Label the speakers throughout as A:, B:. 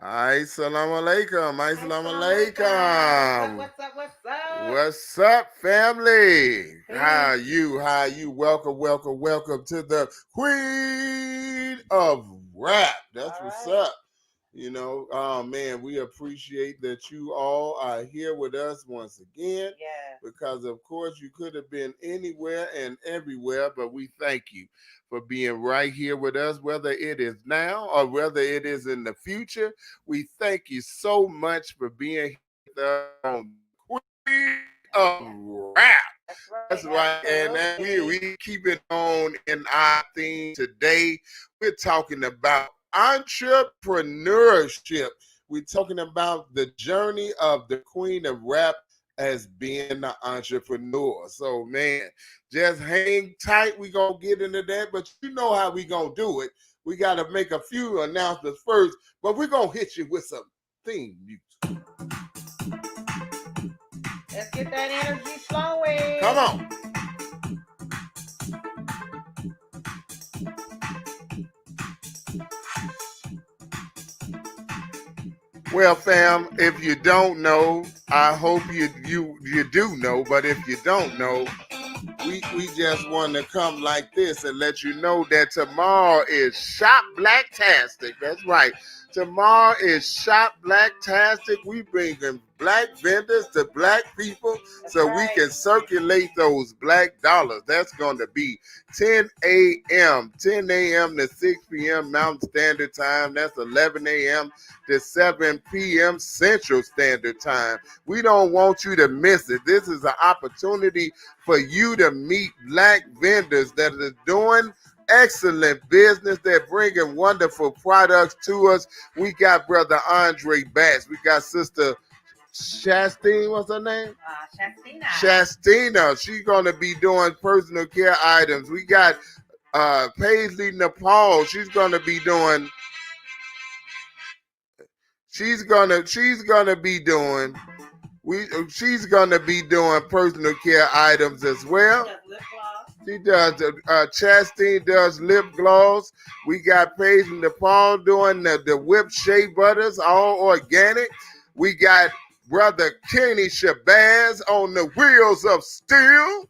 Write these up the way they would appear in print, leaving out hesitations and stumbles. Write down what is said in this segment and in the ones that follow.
A: Hi, salam alaikum. Hi,
B: Hi,
A: salam
B: salam alaikum. What's up?
A: alaikum.
B: What's up? What's up?
A: What's up, family? How
B: Peace.
A: you? How you? Welcome, welcome, welcome to the Queen of Rap. That's
B: All
A: what's
B: right.
A: up. Oh man, we appreciate that you all are here with us once again
B: Yeah.
A: because, of course, you could have been anywhere and everywhere, but we thank you for being right here with us, whether it is now or whether it is in the future. We thank you so much for being here with us on the Queen of Rap.
B: That's right.
A: That's right, and
B: Absolutely.
A: we keep it on in our theme today. We're talking about entrepreneurship. We're talking about the journey of the Queen of Rap as being an entrepreneur. So, man, just hang tight. We're going to get into that, but you know how we going to do it. We got to make a few announcements first, but we're going to hit you with some theme music.
B: Let's get that energy
A: Come
B: flowing.
A: on. Well, fam, if you don't know, I hope you do know. But if you don't know, we just want to come like this and let you know that tomorrow is Shop Blacktastic. That's right. Tomorrow is Shop Blacktastic. We bringing black vendors to black people
B: That's
A: so we
B: right.
A: can circulate those black dollars. That's going to be 10 a.m. 10 a.m. to 6 p.m. Mountain Standard Time. That's 11 a.m. to 7 p.m. Central Standard Time. We don't want you to miss it. This is an opportunity for you to meet black vendors that are doing excellent business. They're bringing wonderful products to us. We got brother Andre Bass. We got sister Shastine, what's her name?
B: Shastina.
A: Shastina. She's gonna be doing personal care items. We got Paisley Nepal. She's gonna be doing she's gonna be doing personal care items as well.
B: Just lip gloss.
A: She does. Chastine does lip gloss. We got Paige and Nepal doing the whipped shea butters, all organic. We got brother Kenny Shabazz on the wheels of steel.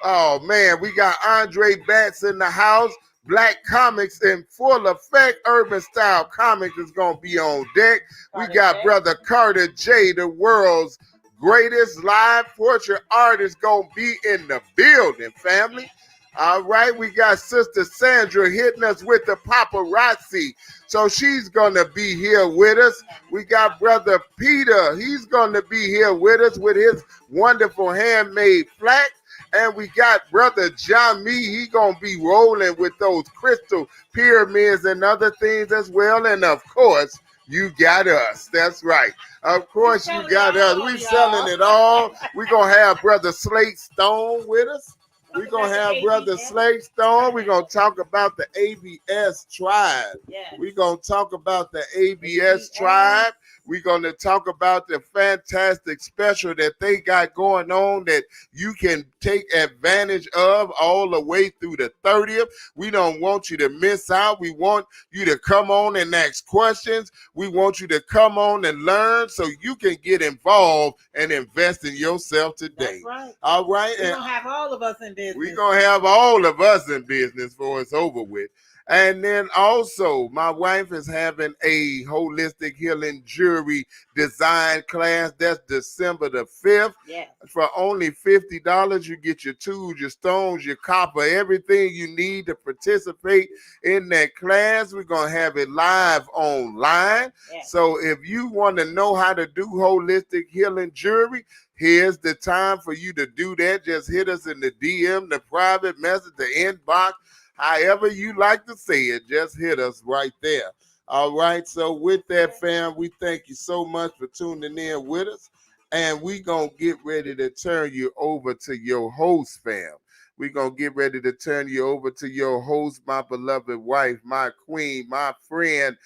A: Oh man, we got Andre Batts in the house. Black comics in full effect. Urban style comics is gonna be on deck. We
B: Carter
A: got
B: J.
A: brother Carter J, the world's greatest live portrait artist, gonna be in the building, family. All right, we got Sister Sandra hitting us with the paparazzi. So she's gonna be here with us. We got brother Peter. He's gonna be here with us with his wonderful handmade flax. And we got brother John Me. He gonna be rolling with those crystal pyramids and other things as well. And of course, you got us. That's right. Of
B: We
A: course, you
B: selling it
A: got us.
B: all,
A: We selling
B: y'all.
A: it all. We gonna have brother Slate Stone with us. We're
B: Talking
A: going
B: about
A: to
B: the
A: have Brother
B: ABS.
A: Slate Stone. We're going to talk about the ABS tribe.
B: Yes.
A: We're going to talk about the ABS
B: ABS.
A: tribe. We're going to talk about the fantastic special that they got going on that you can take advantage of all the way through the 30th. We don't want you to miss out. We want you to come on and ask questions. We want you to come on and learn so you can get involved and invest in yourself today.
B: That's right.
A: All right.
B: We're going to have all of us in
A: We're
B: business.
A: going to have all of us in business before it's over with. And then also, my wife is having a holistic healing jewelry design class. That's December the 5th.
B: Yes.
A: For only $50, you get your tools, your stones, your copper, everything you need to participate in that class. We're going to have it live online.
B: Yes.
A: So if you want to know how to do holistic healing jewelry, here's the time for you to do that. Just hit us in the DM, the private message, the inbox, however you like to say it. Just hit us right there. All right. So with that, fam, we thank you so much for tuning in with us. And we going to get ready to turn you over to your host, fam. We're going to get ready to turn you over to your host, my beloved wife, my queen, my friend,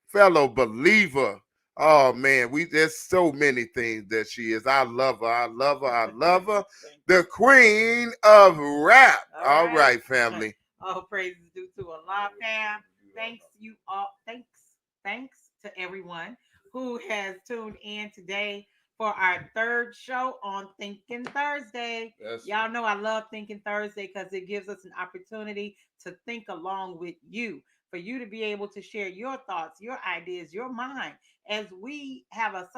A: fellow believer. Oh man, there's so many things that she is. I love her. I love her. I love her. The queen of rap. All right, family.
B: All praises due to Allah, fam. Thanks you all. Thanks thanks to everyone who has tuned in today for our third show on Thinking Thursday.
A: That's
B: Y'all know I love Thinking Thursday because it gives us an opportunity to think along with you, for you to be able to share your thoughts, your ideas, your mind as we have a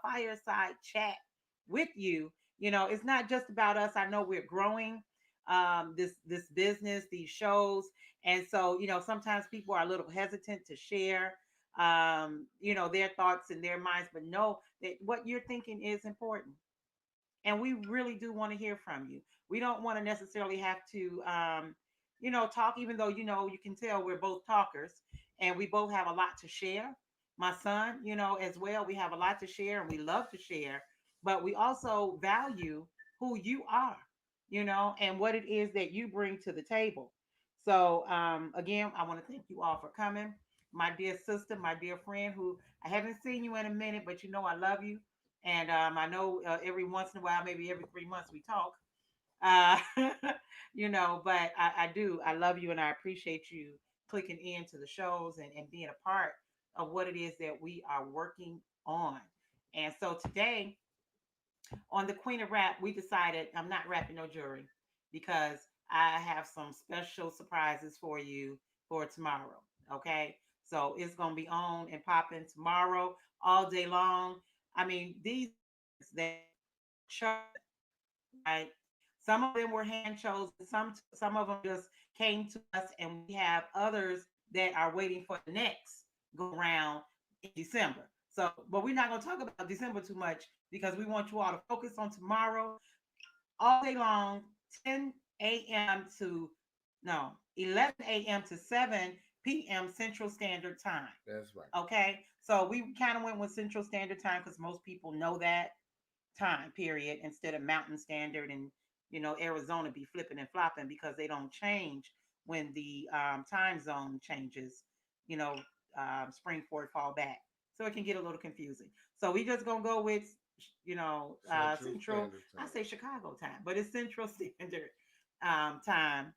B: fireside chat with you. You know, it's not just about us. I know we're growing this business, these shows, and so sometimes people are a little hesitant to share their thoughts and their minds, but know that what you're thinking is important, and we really do want to hear from you. We don't want to necessarily have to talk, even though you can tell we're both talkers and we both have a lot to share. My son, as well, we have a lot to share and we love to share, but we also value who you are, and what it is that you bring to the table. So again, I want to thank you all for coming, my dear sister, my dear friend, who I haven't seen you in a minute, but I love you. And I know every once in a while, maybe every 3 months, we talk. Uh, but I do. I love you and I appreciate you clicking into the shows and being a part of what it is that we are working on. And so today, on the Queen of Rap, we decided I'm not rapping no jury because I have some special surprises for you for tomorrow. Okay. So it's going to be on and popping tomorrow all day long. I mean, these legends that were chosen, right? Some of them were hand chosen. Some of them just came to us, and we have others that are waiting for the next go round in December. So, but we're not going to talk about December too much because we want you all to focus on tomorrow all day long, 10 a.m. to no 11 a.m. to 7 p.m. Central Standard Time.
A: that's right.
B: Okay, so we kind of went with Central Standard Time because most people know that time period instead of Mountain Standard, and Arizona be flipping and flopping because they don't change when the time zone changes. You know, spring forward, fall back, so it can get a little confusing. So we just gonna go with
A: Central
B: Central.
A: Standard
B: I
A: Time.
B: say Chicago time, but it's Central Standard time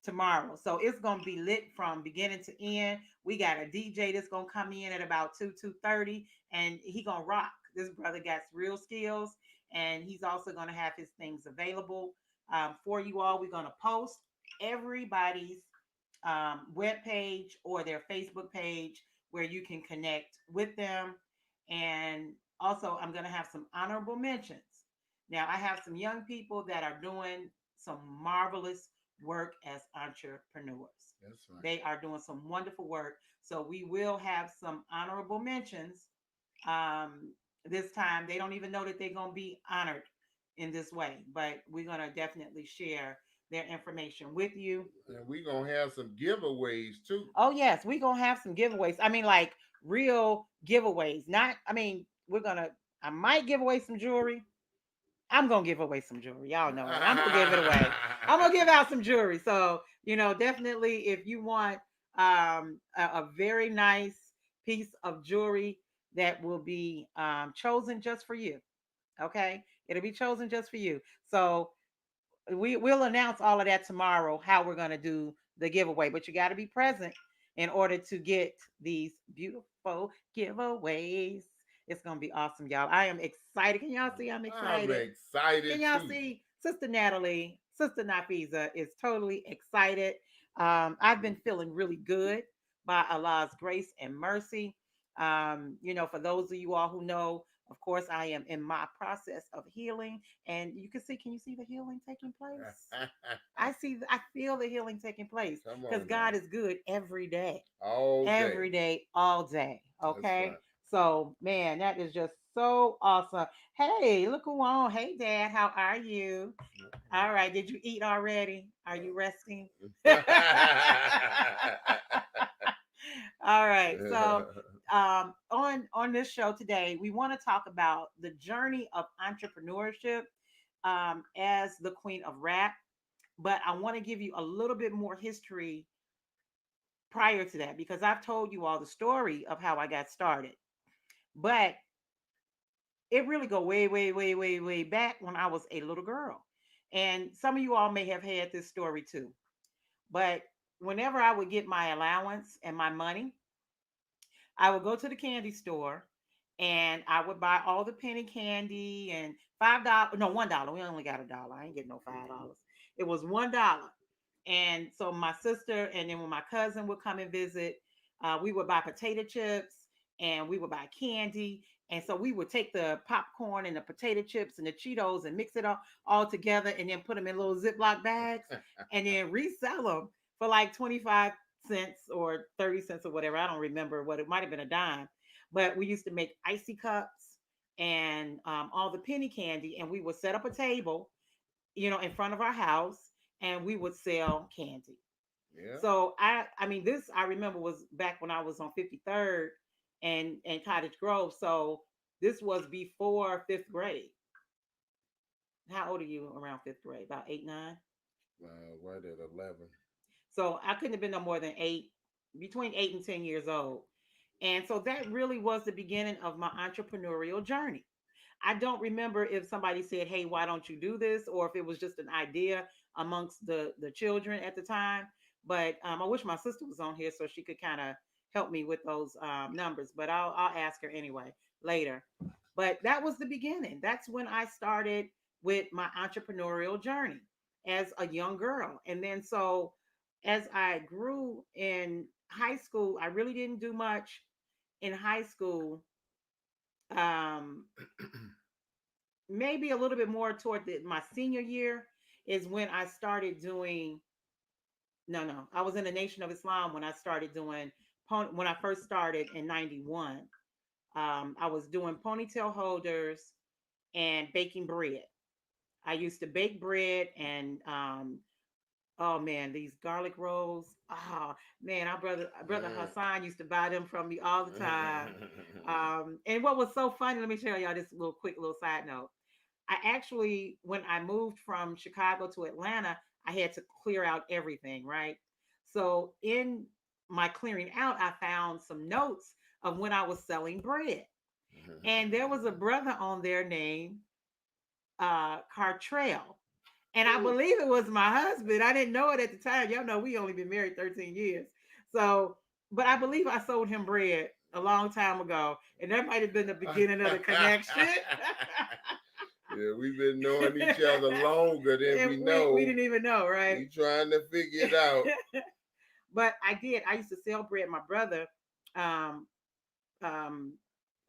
B: tomorrow. So it's gonna be lit from beginning to end. We got a DJ that's gonna come in at about 2:30, and he gonna rock. This brother got real skills, and he's also gonna have his things available for you all. We're gonna post everybody's web page or their Facebook page where you can connect with them. And also, I'm gonna have some honorable mentions. Now, I have some young people that are doing some marvelous work as entrepreneurs.
A: That's right.
B: They are doing some wonderful work. So we will have some honorable mentions um, this time. They don't even know that they're going to be honored in this way, but we're going to definitely share their information with you.
A: And we're going to have some giveaways too.
B: Oh, yes, we're going to have some giveaways. I mean, like real giveaways. Not, I mean, I might give away some jewelry. I'm gonna give away some jewelry. Y'all know it. I'm gonna give it away. I'm gonna give out some jewelry. So definitely, if you want a very nice piece of jewelry that will be chosen just for you. Okay, it'll be chosen just for you. So we'll announce all of that tomorrow. How we're gonna do the giveaway, but you got to be present in order to get these beautiful giveaways. It's gonna be awesome, y'all. I am excited. Can y'all see I'm
A: I'm
B: excited? Can
A: excited
B: y'all
A: too.
B: see Sister Natalie, Sister Nafeezah is totally excited. I've been feeling really good by Allah's grace and mercy. For those of you all who know, of course, I am in my process of healing, and can you see the healing taking place? I feel the healing taking place
A: Come
B: because
A: on now.
B: God is good
A: All day.
B: every day, all day.
A: That's
B: Okay.
A: right.
B: So, man, that is just so awesome. Hey, look who on. Hey, Dad, how are you? All right. Did you eat already? Are you resting? All right. So, on this show today, we want to talk about the journey of entrepreneurship as the queen of rap. But I want to give you a little bit more history prior to that because I've told you all the story of how I got started. But it really go way, way, way, way, way back when I was a little girl. And some of you all may have had this story too. But whenever I would get my allowance and my money, I would go to the candy store and I would buy all the penny candy and $5, no, $1. We only got $1. I ain't getting no $5. It was $1. And so my sister and then when my cousin would come and visit, we would buy potato chips and we would buy candy. And so we would take the popcorn and the potato chips and the Cheetos and mix it all together and then put them in little Ziploc bags and then resell them for like 25 cents or 30 cents or whatever. I don't remember what it might have been a dime. But we used to make icy cups and all the penny candy, and we would set up a table, in front of our house, and we would sell candy.
A: Yeah.
B: So I mean, this I remember was back when I was on 53rd and Cottage Grove. So this was before fifth grade. How old are you around fifth grade? About 8, 9.
A: Right at 11.
B: So I couldn't have been no more than 8, between 8 and 10 years old. And so that really was the beginning of my entrepreneurial journey. I don't remember if somebody said, "Hey, why don't you do this?" or if it was just an idea amongst the children at the time. But I wish my sister was on here so she could kind of help me with those numbers. But I'll ask her anyway later. But that was the beginning. That's when I started with my entrepreneurial journey as a young girl. And then so as I grew in high school, I really didn't do much in high school. Um, Maybe a little bit more toward my senior year is when I started doing. No, I was in the Nation of Islam when I started doing when I first started in 91. I was doing ponytail holders and baking bread. I used to bake bread and oh man, these garlic rolls. Oh man, our brother
A: Mm.
B: Hassan used to buy them from me all the time. And what was so funny, let me tell y'all this little quick little side note. I actually, when I moved from Chicago to Atlanta, I had to clear out everything, right? So in my clearing out, I found some notes of when I was selling bread. And there was a brother on there named Cartrell. And I believe it was my husband. I didn't know it at the time. Y'all know we only been married 13 years. So, but I believe I sold him bread a long time ago. And that might have been the beginning of the connection.
A: Yeah, we've been knowing each other longer than
B: And
A: we
B: we
A: know.
B: didn't even know, right?
A: We trying to figure it out.
B: But I did. I used to sell bread. My brother, um, um,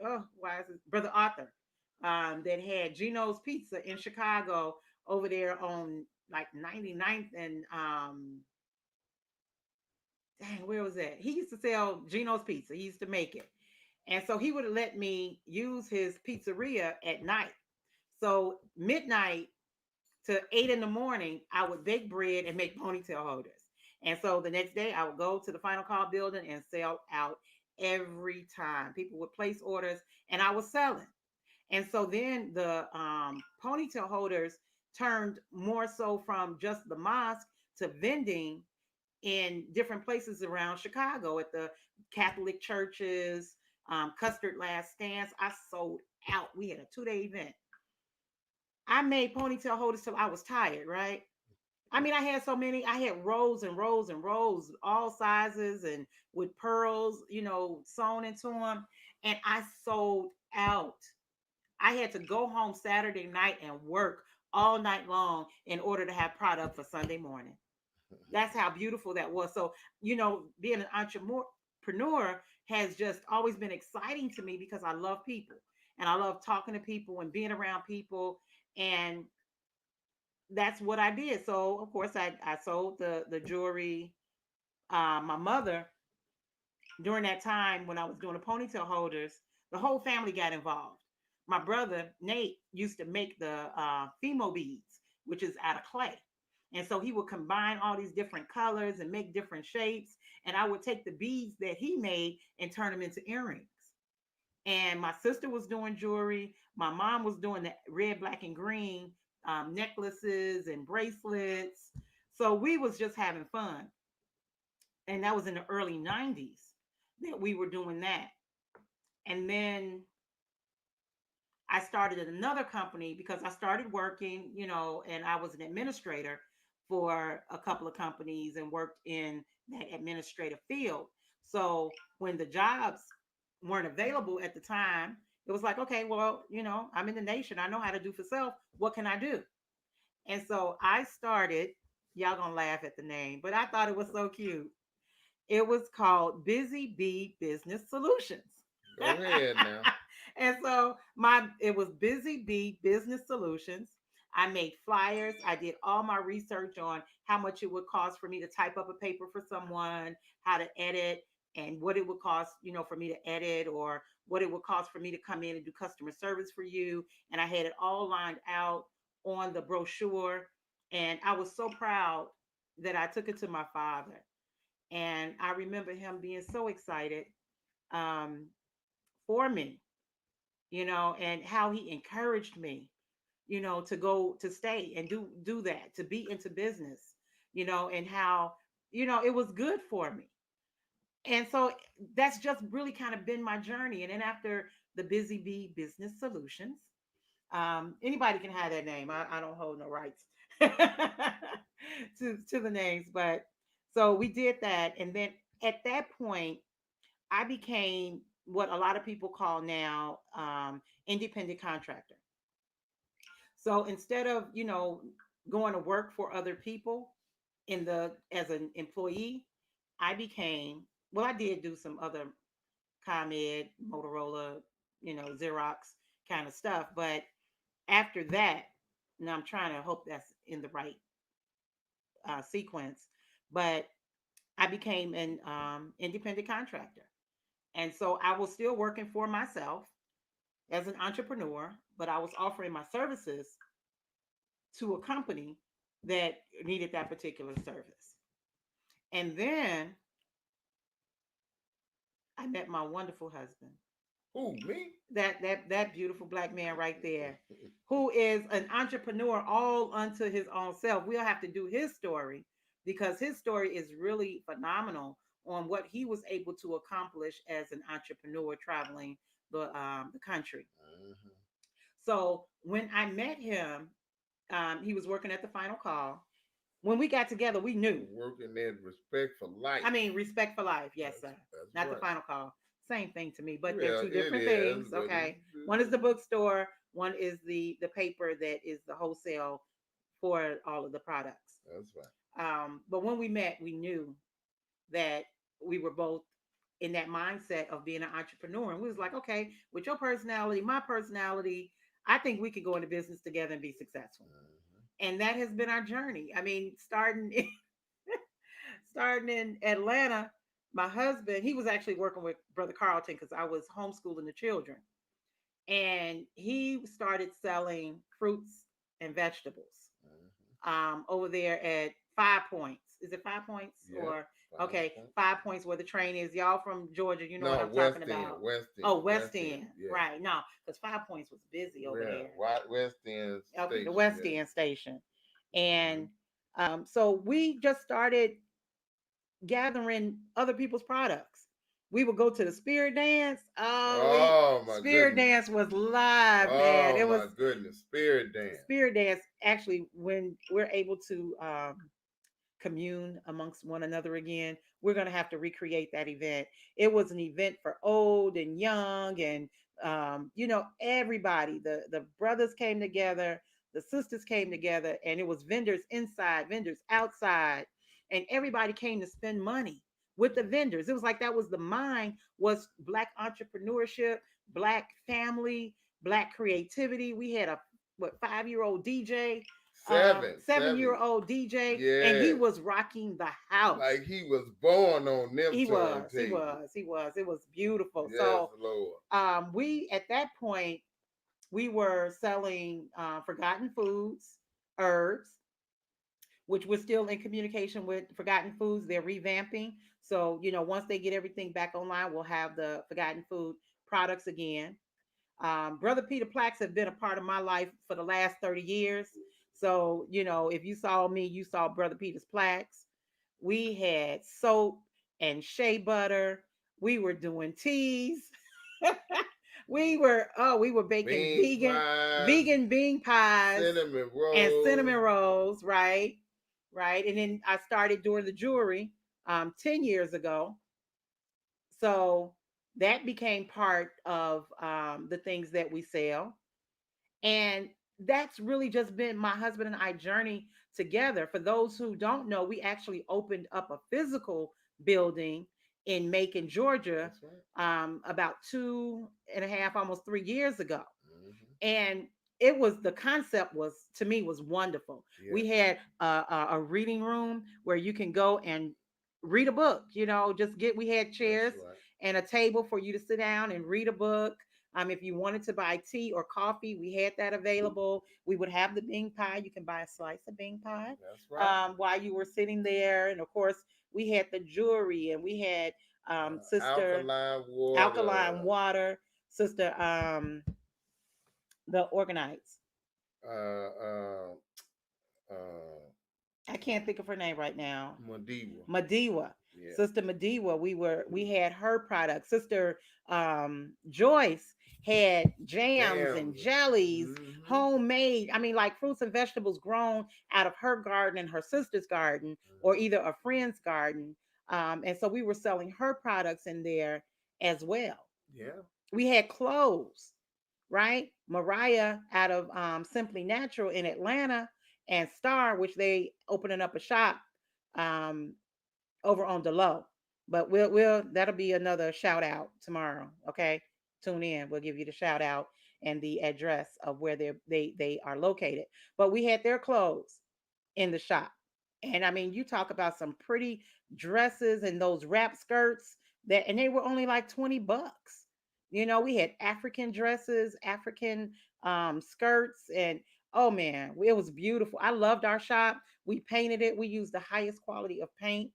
B: oh, why is it brother Arthur, that had Gino's Pizza in Chicago over there on like 99th and dang, where was that? He used to sell Gino's Pizza. He used to make it. And so he would let me use his pizzeria at night. So midnight to 8 in the morning, I would bake bread and make ponytail holders. And so the next day, I would go to the Final Call building and sell out every time. People would place orders, and I was selling. And so then the ponytail holders turned more so from just the mosque to vending in different places around Chicago at the Catholic churches, Custard Last Stance. I sold out. We had a 2-day event. I made ponytail holders till I was tired, right? I mean, I had so many. I had rows and rows and rows, all sizes and with pearls, sewn into them. And I sold out. I had to go home Saturday night and work all night long in order to have product for Sunday morning. That's how beautiful that was. So, being an entrepreneur has just always been exciting to me because I love people and I love talking to people and being around people. And that's what I did. So of course I sold the jewelry. My mother during that time when I was doing the ponytail holders, the whole family got involved. My brother Nate used to make the Fimo beads, which is out of clay. And so he would combine all these different colors and make different shapes. And I would take the beads that he made and turn them into earrings. And my sister was doing jewelry. My mom was doing the red, black, and green necklaces and bracelets. So we was just having fun. And that was in the early 90s that we were doing that. And then I started another company because I started working, and I was an administrator for a couple of companies and worked in that administrative field. So when the jobs weren't available at the time, it was like, okay, well, I'm in the nation. I know how to do for self. What can I do? And so I started, y'all gonna laugh at the name, but I thought it was so cute. It was called Busy Bee Business Solutions.
A: Go ahead now.
B: And so my it was Busy Bee Business Solutions. I made flyers. I did all my research on how much it would cost for me to type up a paper for someone, how to edit, and what it would cost, for me to edit, or what it would cost for me to come in and do customer service for you. And I had it all lined out on the brochure. And I was so proud that I took it to my father. And I remember him being so excited, um, for me, and how he encouraged me, to go to stay and do that, to be into business, and how, it was good for me. And so that's just really kind of been my journey. And then after the Busy Bee Business Solutions, anybody can have that name. I don't hold no rights to the names, but so we did that, and then at that point, I became what a lot of people call now, independent contractor. So instead of going to work for other people in the as an employee, I became, well, I did do some other ComEd, Motorola, Xerox kind of stuff, but after that, now I'm trying to hope that's in the right sequence, but I became an independent contractor. And so I was still working for myself as an entrepreneur, but I was offering my services to a company that needed that particular service. And then I met my wonderful husband.
A: Who, me?
B: That beautiful black man right there, who is an entrepreneur all unto his own self. We'll have to do his story because his story is really phenomenal on what he was able to accomplish as an entrepreneur traveling the country.
A: Mhm.
B: So when I met him, he was working at the Final Call. When we got together, we knew.
A: Working in respect for life.
B: I mean, respect for life. Yes, sir.
A: That's
B: Not the
A: right.
B: Final Call. Same thing to me, but they're
A: Well,
B: two
A: it
B: different
A: is,
B: things.
A: but
B: Okay. One is
A: it's
B: the bookstore. One is the paper that is the wholesale for all of the products.
A: that's right.
B: But when we met, we knew that we were both in that mindset of being an entrepreneur, and we was like, okay, with your personality, my personality, I think we could go into business together and be successful.
A: Mhm.
B: And that has been our journey. I mean, starting in Atlanta, my husband, he was actually working with Brother Carlton because I was homeschooling the children. And he started selling fruits and vegetables
A: Mhm.
B: over there at 5 Points. Is it 5 Points?
A: Yep.
B: Or,
A: Five
B: okay,
A: points.
B: 5 Points where the train is. Y'all from Georgia, you know what
A: No,
B: I'm talking
A: West End.
B: about.
A: West End.
B: Oh, West
A: West End.
B: End.
A: Yeah.
B: Right. No, because 5 Points was busy over
A: Yeah.
B: there.
A: West End
B: Okay, the
A: Station.
B: West
A: Yeah.
B: End station.
A: Hmm.
B: And so we just started gathering other people's products. We would go to the spirit dance.
A: Oh my
B: Spirit
A: goodness.
B: dance was live, man.
A: Oh
B: It was
A: my goodness. Spirit dance.
B: spirit dance. Actually, when we're able to commune amongst one another again, we're going to have to recreate that event. It was an event for old and young, and everybody. The brothers came together, the sisters came together, and it was vendors inside, vendors outside, and everybody came to spend money with the vendors. It was like that was the mind, was black entrepreneurship, black family, black creativity. We had a 5-year-old DJ,
A: Seven.
B: 7 year
A: Seven.
B: old DJ, and he
A: Yes.
B: was rocking the house.
A: Like he was born on them
B: He was, he
A: turntables.
B: was, he was. It was beautiful.
A: Yes,
B: So,
A: Lord.
B: we at that point we were selling forgotten foods, herbs, which we're still in communication with Forgotten Foods. They're revamping. So, once they get everything back online, we'll have the Forgotten Food products again. Brother Peter Plax have been a part of my life for the last 30 years. So, if you saw me, you saw Brother Peter's Plax. We had soap and shea butter. We were doing teas. We were baking
A: Bean
B: vegan
A: pies,
B: vegan bean pies
A: cinnamon
B: and cinnamon
A: rolls.
B: rolls, right? Right. And then I started doing the jewelry 10 years ago. So That became part of the things that we sell. And that's really just been my husband and I journey together. For those who don't know, we actually opened up a physical building in Macon, Georgia,
A: That's right.
B: about 2.5, almost 3 years ago.
A: Hmm.
B: And it was, the concept was, to me, was wonderful.
A: Yeah,
B: We had a reading room where you can go and read a book. Just get, we had
A: that's
B: chairs
A: right.
B: and a table for you to sit down and read a book. If you wanted to buy tea or coffee, we had that available. We would have the bean pie. You can buy a slice of bean pie
A: That's right.
B: while you were sitting there. And of course, we had the jewelry, and we had Sister
A: Alkaline water.
B: Alkaline Water, Sister the Organites.
A: Uh, uh, uh,
B: I can't think of her name right now.
A: Madiba.
B: Madiwa.
A: Yeah.
B: Sister Madiwa, we had her products. Sister Joyce had jams and
A: Jams.
B: jellies,
A: Mm-hmm.
B: homemade. I mean, like fruits and vegetables grown out of her garden and her sister's garden, or
A: Hmm.
B: either a friend's garden. And so we were selling her products in there as well.
A: Yeah.
B: We had clothes, right? Mariah out of Simply Natural in Atlanta, and Star, which they opening up a shop um, over on Delow. But we'll that'll be another shout out tomorrow. Okay, tune in. We'll give you the shout out and the address of where they are located. But we had their clothes in the shop. And I mean, you talk about some pretty dresses and those wrap skirts that, and they were only like 20 bucks. We had African dresses, African skirts, and oh man, it was beautiful. I loved our shop. We painted it. We used the highest quality of paint.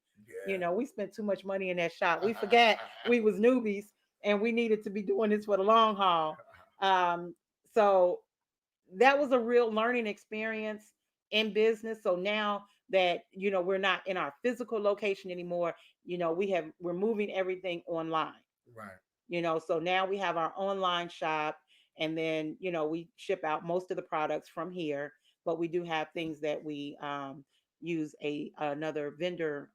B: We spent too much money in that shop. We forgot we was newbies and we needed to be doing this for the long haul. So that was a real learning experience in business. So now that we're not in our physical location anymore, we're moving everything online.
A: Right.
B: So now we have our online shop, and then we ship out most of the products from here, but we do have things that we use a another vendor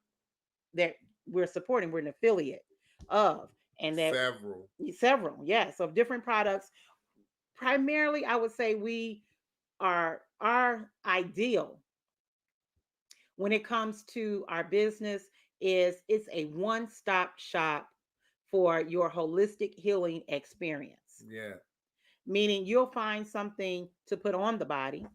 B: that we're supporting. We're an affiliate of, and that
A: Several.
B: several, yes, of different products. Primarily, I would say we are our ideal when it comes to our business is it's a one-stop shop for your holistic healing experience.
A: Yeah.
B: Meaning you'll find something to put on the body,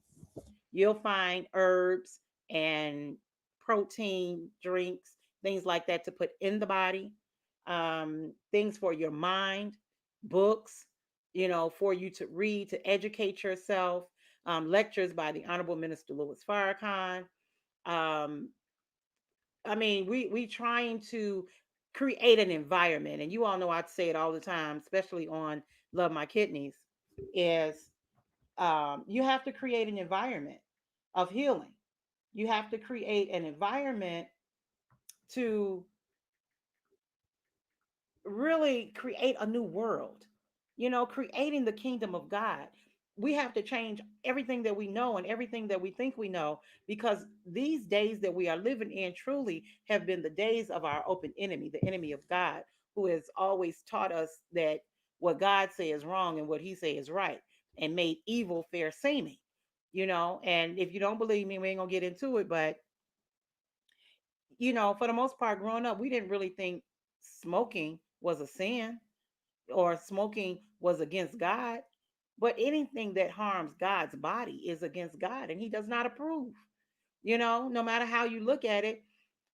B: you'll find herbs and protein drinks, things like that to put in the body, things for your mind, books, for you to read, to educate yourself, lectures by the Honorable Minister Louis Farrakhan. Um, I mean, we trying to create an environment, and you all know I say it all the time, especially on Love My Kidneys, is you have to create an environment of healing. You have to create an environment to really create a new world, creating the kingdom of God. We have to change everything that we know and everything that we think we know, because these days that we are living in truly have been the days of our open enemy, the enemy of God, who has always taught us that what God says is wrong and what he says is right, and made evil fair seeming. And if you don't believe me, we ain't gonna get into it, but for the most part, growing up, we didn't really think smoking was a sin or smoking was against God. But anything that harms God's body is against God, and He does not approve. No matter how you look at it,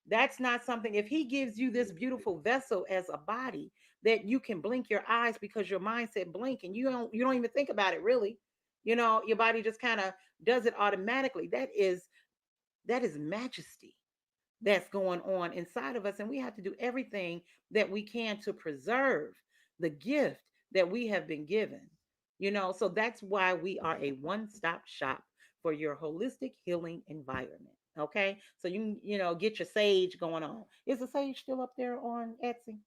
B: that's not something. If He gives you this beautiful vessel as a body that you can blink your eyes because your mind said blink, and you don't even think about it really. Your body just kind of does it automatically. That is majesty that's going on inside of us. And we have to do everything that we can to preserve the gift that we have been given. So that's why we are a one-stop shop for your holistic healing environment. Okay. So get your sage going on. Is the sage still up there on Etsy?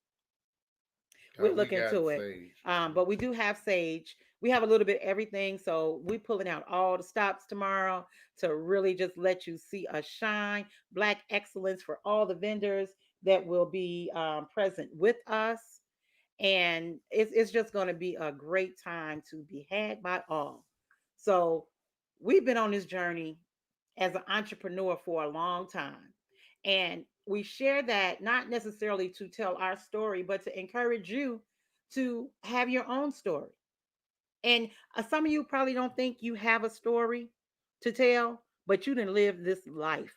B: We'll
A: We
B: look
A: got
B: into it.
A: Sage.
B: But we do have sage. We have a little bit of everything. So we pulling out all the stops tomorrow to really just let you see us shine. Black excellence for all the vendors that will be present with us. And it's just going to be a great time to be had by all. So we've been on this journey as an entrepreneur for a long time, and we share that not necessarily to tell our story, but to encourage you to have your own story. And some of you probably don't think you have a story to tell, but you didn't live this life.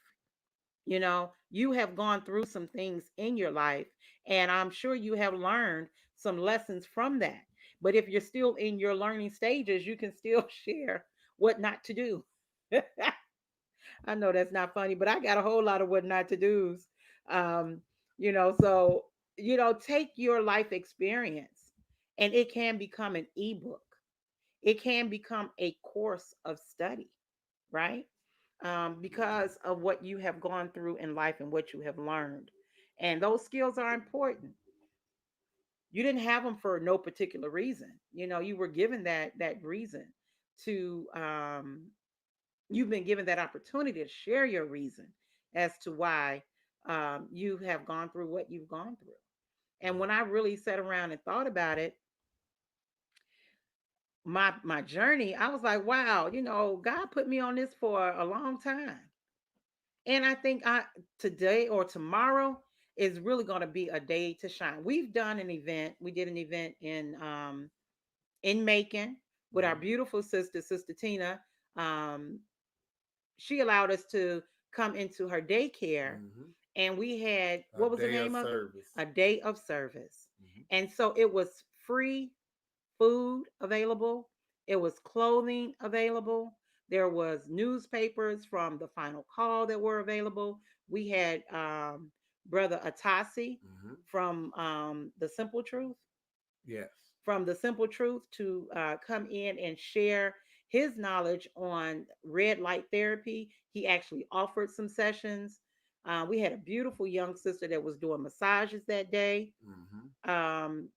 B: You have gone through some things in your life, and I'm sure you have learned some lessons from that. But if you're still in your learning stages, you can still share what not to do. I know that's not funny, but I got a whole lot of what not to do's. Um, so take your life experience, and it can become an ebook. It can become a course of study, right? Because of what you have gone through in life and what you have learned. And those skills are important. You didn't have them for no particular reason. You were given that reason to you've been given that opportunity to share your reason as to why you have gone through what you've gone through. And when I really sat around and thought about it, my journey, I was like, wow, God put me on this for a long time. And I think I today or tomorrow is really going to be a day to shine. We've done an event. We did an event in Macon with our
A: Mhm.
B: beautiful Sister Tina. Um, she allowed us to come into her daycare,
A: Mhm.
B: and we had,
A: A
B: what was the
A: day of
B: name of it?
A: service.
B: A day of service.
A: Mhm.
B: And so it was free food available. It was clothing available. There was newspapers from the final call that were available. We had Brother Atasi
A: Mhm.
B: from the Simple Truth,
A: Yes.
B: to come in and share his knowledge on red light therapy. He actually offered some sessions. We had a beautiful young sister that was doing massages that day.
A: Mhm.
B: um,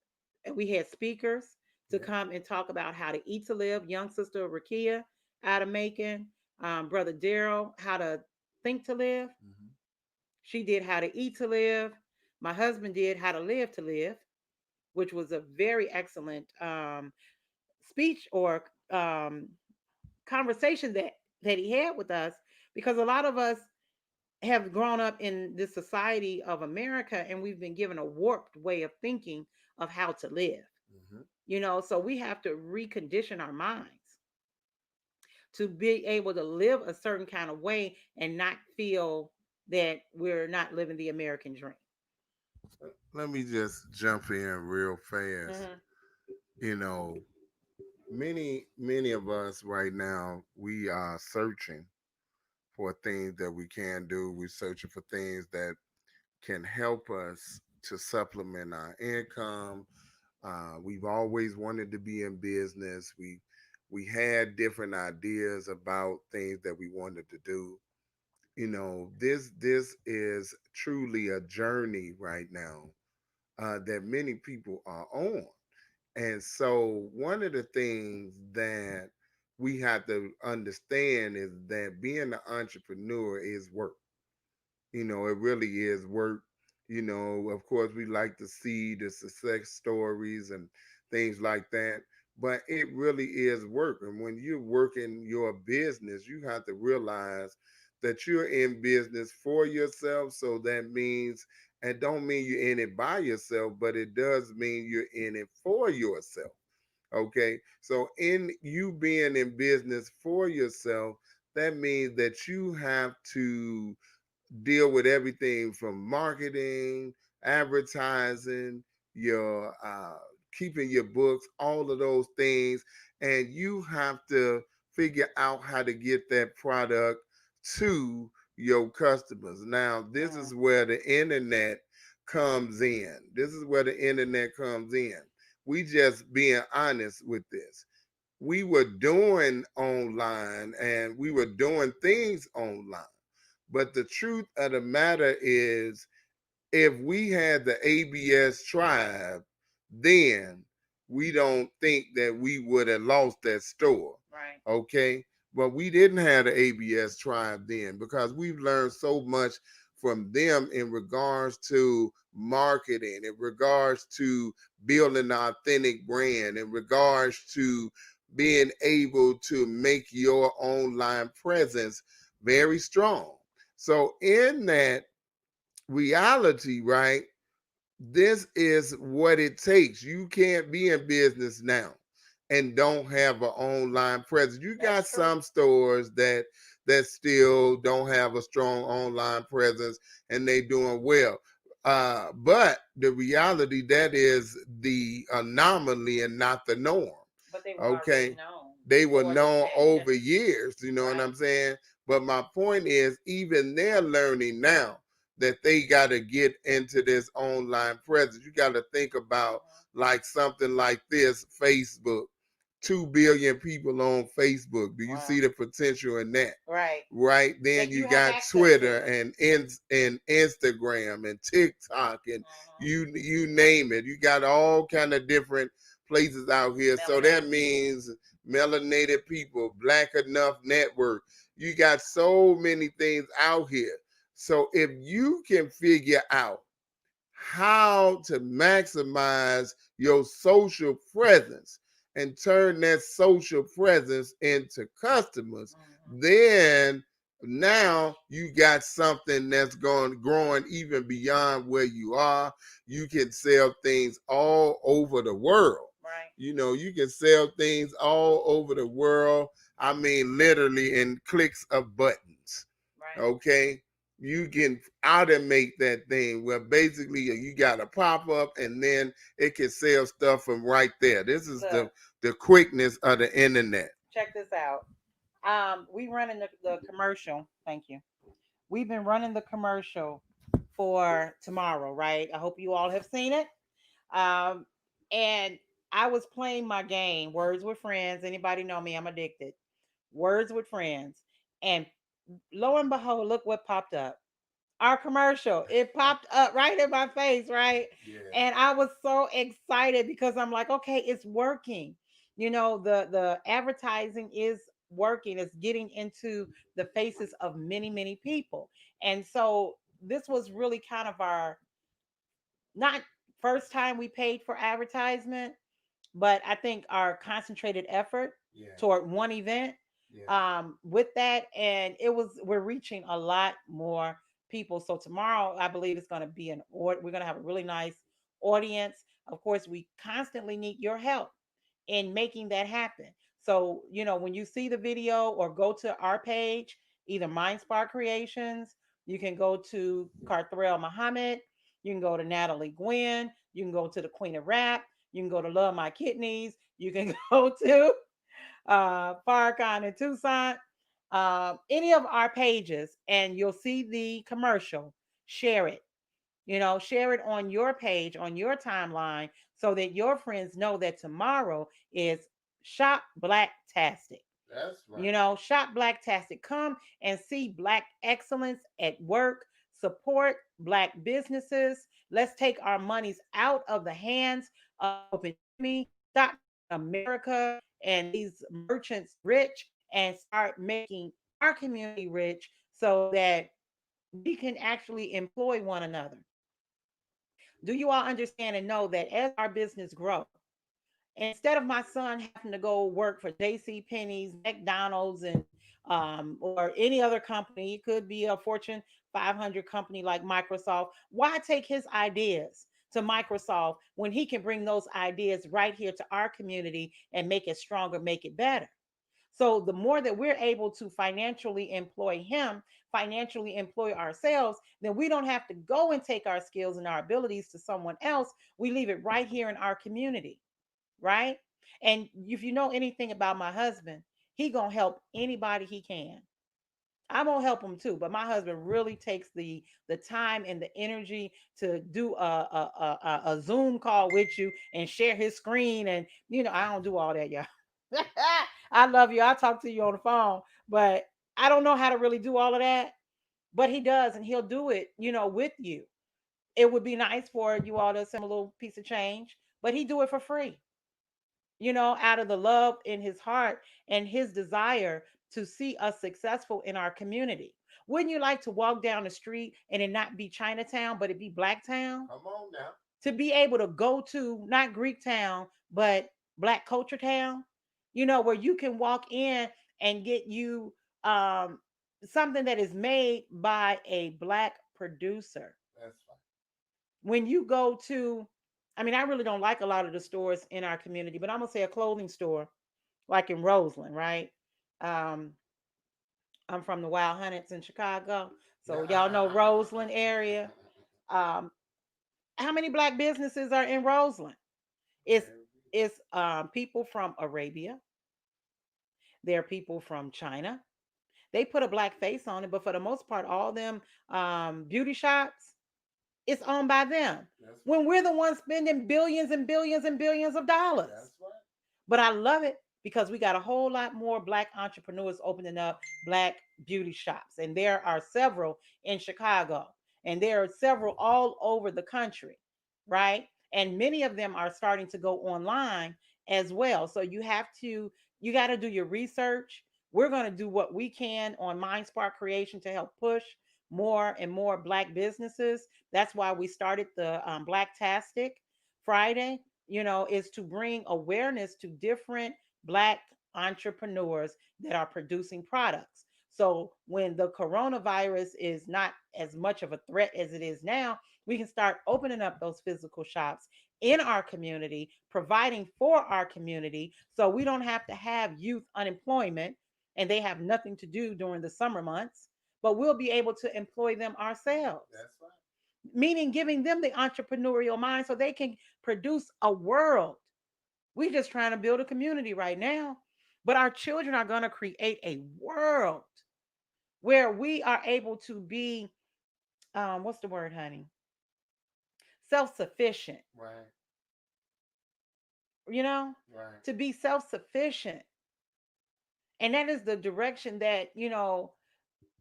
B: and we had speakers to
A: Yeah.
B: come and talk about how to eat to live. Young sister Rakia out of Macon, brother Daryl, how to think to live.
A: Mhm.
B: She did how to eat to live. My husband did how to live, which was a very excellent speech or conversation that he had with us, because a lot of us have grown up in this society of America, and we've been given a warped way of thinking of how to live.
A: Mhm.
B: So we have to recondition our minds to be able to live a certain kind of way and not feel that we're not living the American dream.
A: Let me just jump in real fast.
B: Hmm.
A: You know, many of us right now, we are searching for things that we can do. We're searching for things that can help us to supplement our income. We've always wanted to be in business. We had different ideas about things that we wanted to do. This is truly a journey right now that many people are on. And so one of the things that we have to understand is that being an entrepreneur is work. It really is work. Of course, we like to see the success stories and things like that, but it really is work. And when you're working your business, you have to realize that you're in business for yourself. So that means, and don't mean you're in it by yourself, but it does mean you're in it for yourself. Okay. So, in you being in business for yourself, that means that you have to deal with everything from marketing, advertising, your keeping your books, all of those things, and you have to figure out how to get that product to your customers. Now, this
B: Mm,
A: is where the internet comes in. This is where the internet comes in. We just being honest with this. We were doing online and we were doing things online, but the truth of the matter is, if we had the ABS tribe, then we don't think that we would have lost that store.
B: right.
A: Okay. But we didn't have the ABS tribe then because we've learned so much from them in regards to marketing, in regards to building an authentic brand, in regards to being able to make your online presence very strong. So, in that reality, right, this is what it takes. You can't be in business now and don't have an online presence. You
B: That's
A: got
B: true.
A: some stores that still don't have a strong online presence and they doing well. But the reality, that is the anomaly and not the norm.
B: But they were already
A: Okay.
B: known
A: They were
B: before the
A: known over
B: pandemic.
A: years, you know what
B: Right.
A: I'm saying? But my point is, even they're learning now that they got to get into this online presence. You got to think about like something like this Facebook. 2 billion people on Facebook. Do you
B: Wow.
A: see the potential in that?
B: Right.
A: Right. Then
B: That
A: you
B: you have
A: got
B: access
A: Twitter
B: to.
A: and Instagram and TikTok and
B: Hmm.
A: you name it. You got all kind of different places out here. So that
B: Melanated people.
A: means melanated people, Black Enough Network. You got so many things out here. So if you can figure out how to maximize your social presence and turn that social presence into customers,
B: Hmm.
A: then now you got something that's going growing even beyond where you are. You can sell things all over the world.
B: Right.
A: You know, you can sell things all over the world. I mean, literally in clicks of buttons.
B: Right.
A: Okay, you can automate that thing where basically you got a pop up and then it can sell stuff from right there. This is
B: Look,
A: the quickness of the internet.
B: check this out. We running the commercial. Thank you. We've been running the commercial for tomorrow, right? I hope you all have seen it. Um, and I was playing my game, Words with Friends. Anybody know me? I'm addicted. Words with Friends. And lo and behold, look what popped up. Our commercial. It popped up right in my face, right?
A: Yeah,
B: And I was so excited because I'm like, okay, it's working. The advertising is working. It's getting into the faces of many, many people. And so this was really kind of our not first time we paid for advertisement, but I think our concentrated effort
A: yeah,
B: toward one event
A: yeah.
B: with that, and we're reaching a lot more people. So tomorrow, I believe it's going to be we're going to have a really nice audience. Of course, we constantly need your help in making that happen. So, when you see the video or go to our page, either Mindspark Creations, you can go to Carthrell Muhammad, you can go to Natalie Gwen, you can go to the Queen of Rap, you can go to Love My Kidneys, you can go to Farrakhan in Tucson, any of our pages, and you'll see the commercial. Share it. Share it on your page, on your timeline, so that your friends know that tomorrow is Shop Blacktastic.
A: That's right.
B: Shop Blacktastic. Come and see Black excellence at work. Support Black businesses. Let's take our monies out of the hands of the open enemy. Stop making America and these merchants rich and start making our community rich so that we can actually employ one another. Do you all understand and know that as our business grow, instead of my son having to go work for JC Penney's, McDonald's, and or any other company, it could be a Fortune 500 company like Microsoft. Why take his ideas to Microsoft when he can bring those ideas right here to our community and make it stronger, make it better? So the more that we're able to financially employ him, financially employ ourselves, then we don't have to go and take our skills and our abilities to someone else. We leave it right here in our community, right? And if you know anything about my husband, he gonna help anybody he can. I'm gonna help him too, but my husband really takes the time and the energy to do a Zoom call with you and share his screen. And I don't do all that, y'all. I love you. I talk to you on the phone, but I don't know how to really do all of that. But he does, and he'll do it, with you. It would be nice for you all to send him a little piece of change, but he do it for free, out of the love in his heart and his desire to see us successful in our community. Wouldn't you like to walk down the street and it not be Chinatown, but it be Blacktown?
A: Come on now.
B: To be able to go to not Greek town, but Black culture town, where you can walk in and get you um, something that is made by a Black producer.
A: That's fine.
B: When you go to, I mean, I really don't like a lot of the stores in our community, but I'm gonna say a clothing store like in Roseland, right? Um, I'm from the Wild Hunnets in Chicago, so y'all know Roseland area. Um, how many Black businesses are in Roseland? It's it's people from Arabia. There are people from China. They put a Black face on it, but for the most part, all them beauty shops, it's owned by them.
A: That's
B: When
A: right.
B: we're the ones spending billions and billions and billions of dollars.
A: That's right.
B: But I love it because we got a whole lot more Black entrepreneurs opening up Black beauty shops. And there are several in Chicago, and there are several all over the country, right? And many of them are starting to go online as well. So you got to do your research. We're going to do what we can on MindSpark Creation to help push more and more Black businesses. That's why we started the Blacktastic Friday, is to bring awareness to different Black entrepreneurs that are producing products. So when the coronavirus is not as much of a threat as it is now, we can start opening up those physical shops in our community, providing for our community so we don't have to have youth unemployment and they have nothing to do during the summer months, but we'll be able to employ them ourselves,
A: That's right.
B: meaning giving them the entrepreneurial mind so they can produce a world. We're just trying to build a community right now, but our children are going to create a world where we are able to be, what's the word, honey? Self sufficient,
A: Right.
B: you know,
A: Right.
B: to be self sufficient. And that is the direction that,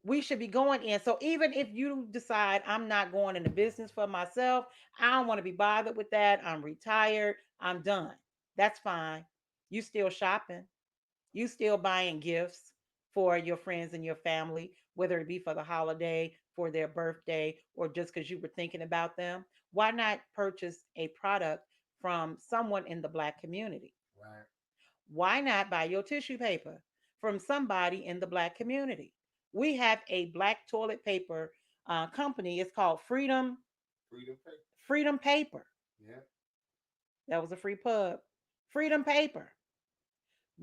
B: we should be going in. So even if you decide I'm not going into business for myself, I don't want to be bothered with that. I'm retired. I'm done. That's fine. You still shopping. You still buying gifts for your friends and your family, whether it be for the holiday, for their birthday, or just because you were thinking about them. Why not purchase a product from someone in the Black community?
A: Right.
B: Why not buy your tissue paper from somebody in the Black community? We have a Black toilet paper company. It's called
A: Freedom paper.
B: Freedom Paper.
A: Yeah.
B: That was a free pub. Freedom Paper.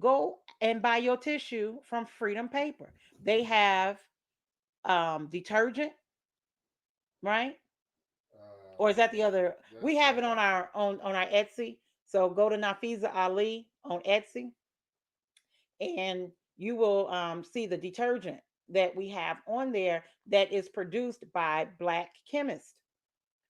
B: Go and buy your tissue from Freedom Paper. They have detergent, right? Or is that the other? We
A: That's
B: have it on our Etsy. So go to Nafeezah Ali on Etsy and you will see the detergent that we have on there that is produced by Black chemists.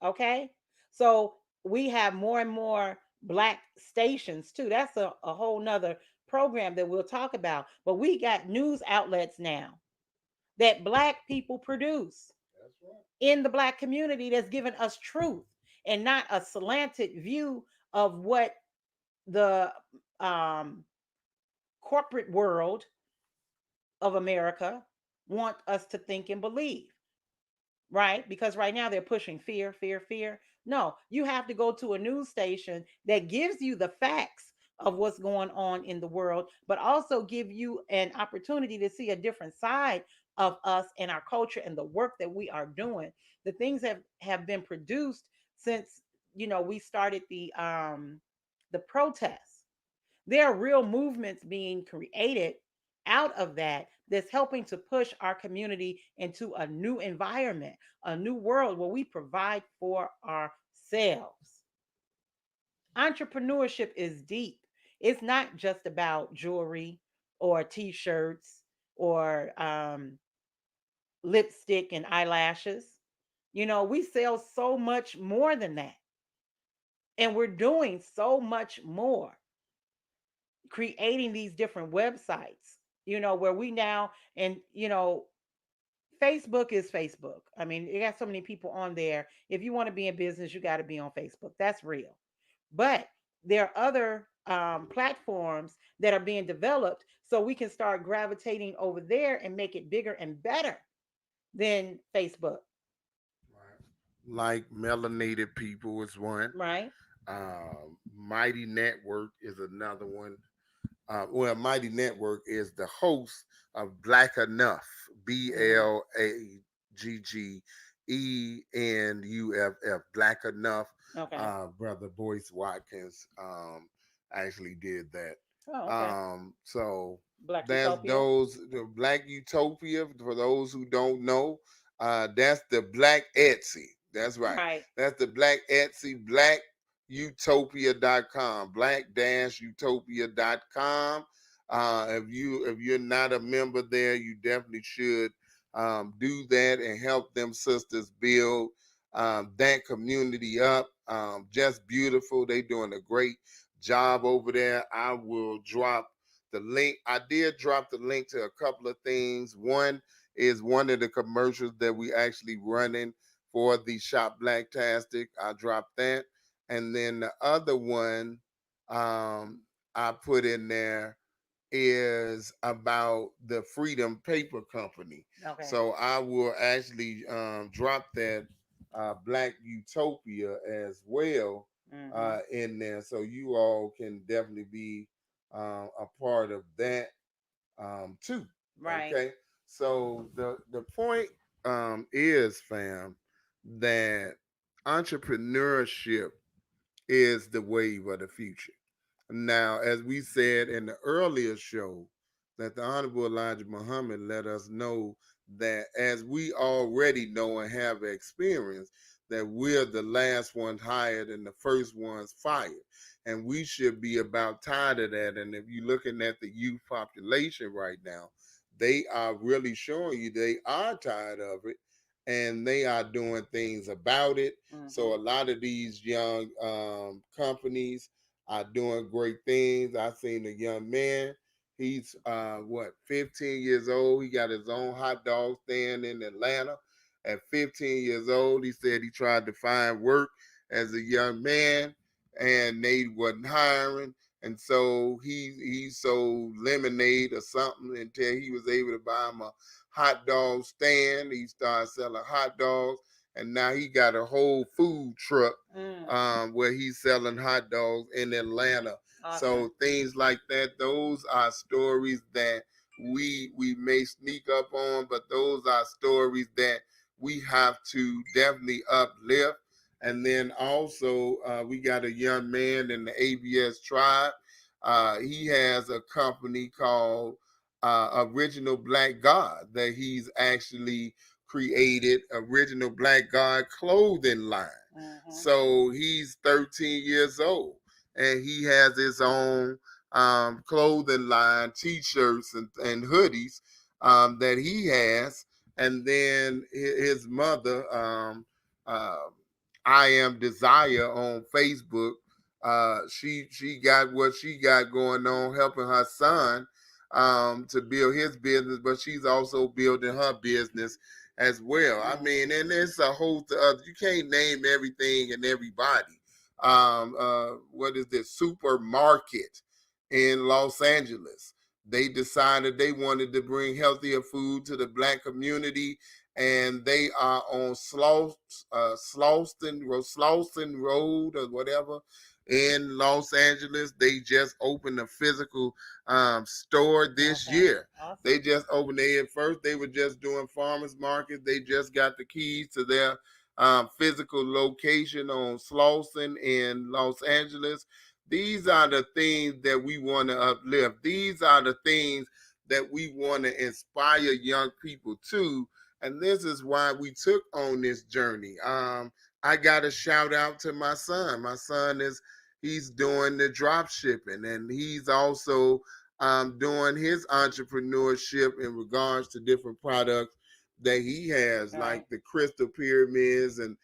B: Okay. So we have more and more Black stations too. That's a whole nother program that we'll talk about. But we got news outlets now that Black people produce
A: That's right.
B: in the Black community that's giving us truth and not a slanted view of what the um, corporate world of America want us to think and believe, right? Because right now they're pushing fear, fear, fear. No, you have to go to a news station that gives you the facts of what's going on in the world, but also give you an opportunity to see a different side of us and our culture and the work that we are doing. The things that have been produced since we started the protests. There are real movements being created out of that that's helping to push our community into a new environment, a new world where we provide for ourselves. Entrepreneurship is deep. It's not just about jewelry or t-shirts or lipstick and eyelashes. We sell so much more than that. And we're doing so much more, creating these different websites, where we now, and Facebook is Facebook. I mean, you got so many people on there. If you want to be in business, you got to be on Facebook. That's real. But there are other platforms that are being developed so we can start gravitating over there and make it bigger and better. Then Facebook.
A: Right. Like melanated people is one.
B: Right.
A: Mighty Network is another one. Well, Mighty Network is the host of Black Enough,
B: Mm-hmm.
A: BLAGGENUFF, Black Enough.
B: Okay.
A: Brother Boyce Watkins actually did that.
B: Oh, okay.
A: So
B: Black
A: that's
B: Utopia.
A: those, the Black Utopia, for those who don't know. That's the Black Etsy. That's right.
B: Right.
A: That's the Black Etsy, blackutopia.com, black-utopia.com. If you're not a member there, you definitely should do that and help them sisters build that community up. Just beautiful. They doing a great job over there. I will drop the link. I did drop the link to a couple of things. One is one of the commercials that we actually running for the Shop Blacktastic. I dropped that. And then the other one I put in there is about the Freedom Paper Company.
B: Okay.
A: So I will actually drop that Black Utopia as well
B: Mm-hmm.
A: in there, so you all can definitely be a part of that too.
B: Right.
A: Okay, so the point is, fam, that entrepreneurship is the wave of the future. Now, as we said in the earlier show, that the Honorable Elijah Muhammad let us know that, as we already know and have experienced, that we're the last ones hired and the first ones fired. And we should be about tired of that. And if you're looking at the youth population right now, they are really showing you they are tired of it and they are doing things about it. So
B: Mm-hmm.
A: a lot of these young companies are doing great things. I seen a young man. He's 15 years old. He got his own hot dog stand in Atlanta. At 15 years old, he said he tried to find work as a young man, and they wasn't hiring. And so he sold lemonade or something until he was able to buy him a hot dog stand. He started selling hot dogs, and now he got a whole food truck
B: Mm.
A: where he's selling hot dogs in Atlanta.
B: Awesome.
A: So things like that, those are stories that we may sneak up on, but those are stories that we have to definitely uplift. And then also, we got a young man in the ABS tribe. He has a company called Original Black God that he's actually created, Original Black God clothing line.
B: Mm-hmm.
A: So he's 13 years old and he has his own clothing line, t-shirts and hoodies that he has. And then his mother, uh, I Am Desire on Facebook, she got what she got going on, helping her son to build his business, but she's also building her business as well. I
B: Mm-hmm.
A: mean, and it's a whole other. You can't name everything and everybody. What is this supermarket in Los Angeles? They decided they wanted to bring healthier food to the black community, and they are on Slauson Road or whatever in Los Angeles. They just opened a physical store this
B: Okay.
A: year. They
B: Awesome.
A: just opened it. At first, they were just doing farmers markets. They just got the keys to their physical location on Slauson in Los Angeles. These are the things that we want to uplift. These are the things that we want to inspire young people to. And this is why we took on this journey. I got a shout out to my son. My son he's doing the drop shipping, and he's also doing his entrepreneurship in regards to different products that he has,
B: Right.
A: like the crystal pyramids, and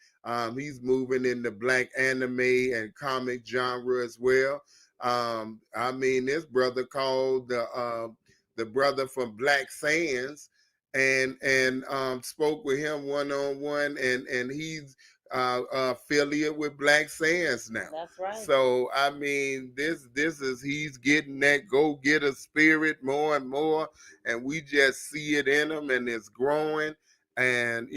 A: he's moving in the black anime and comic genre as well. I mean, this brother called the brother from Black Sands and spoke with him one on one, and he's affiliate with Black Sands now.
B: That's right.
A: So I mean, this is he's getting that go getter spirit more and more, and we just see it in him, and it's growing. And,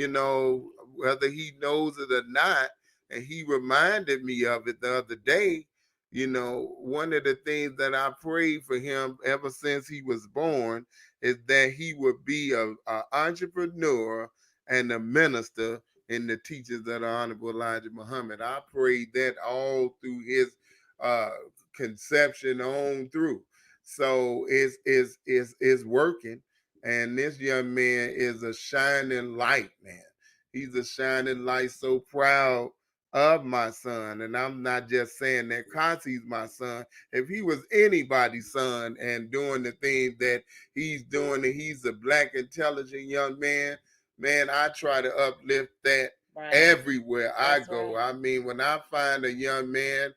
A: whether he knows it or not, and he reminded me of it the other day, one of the things that I prayed for him ever since he was born is that he would be a entrepreneur and a minister in the teachings of the Honorable Elijah Muhammad. I prayed that all through his uh, conception on through. So it's working, and this young man is a shining light, man. He's a shining light, so proud of my son. And I'm not just saying that because he's my son. If he was anybody's son and doing the things that he's doing, and he's a black, intelligent young man, man, I try to uplift that
B: Right.
A: everywhere I
B: That's
A: go.
B: right.
A: I mean, when I find a young man,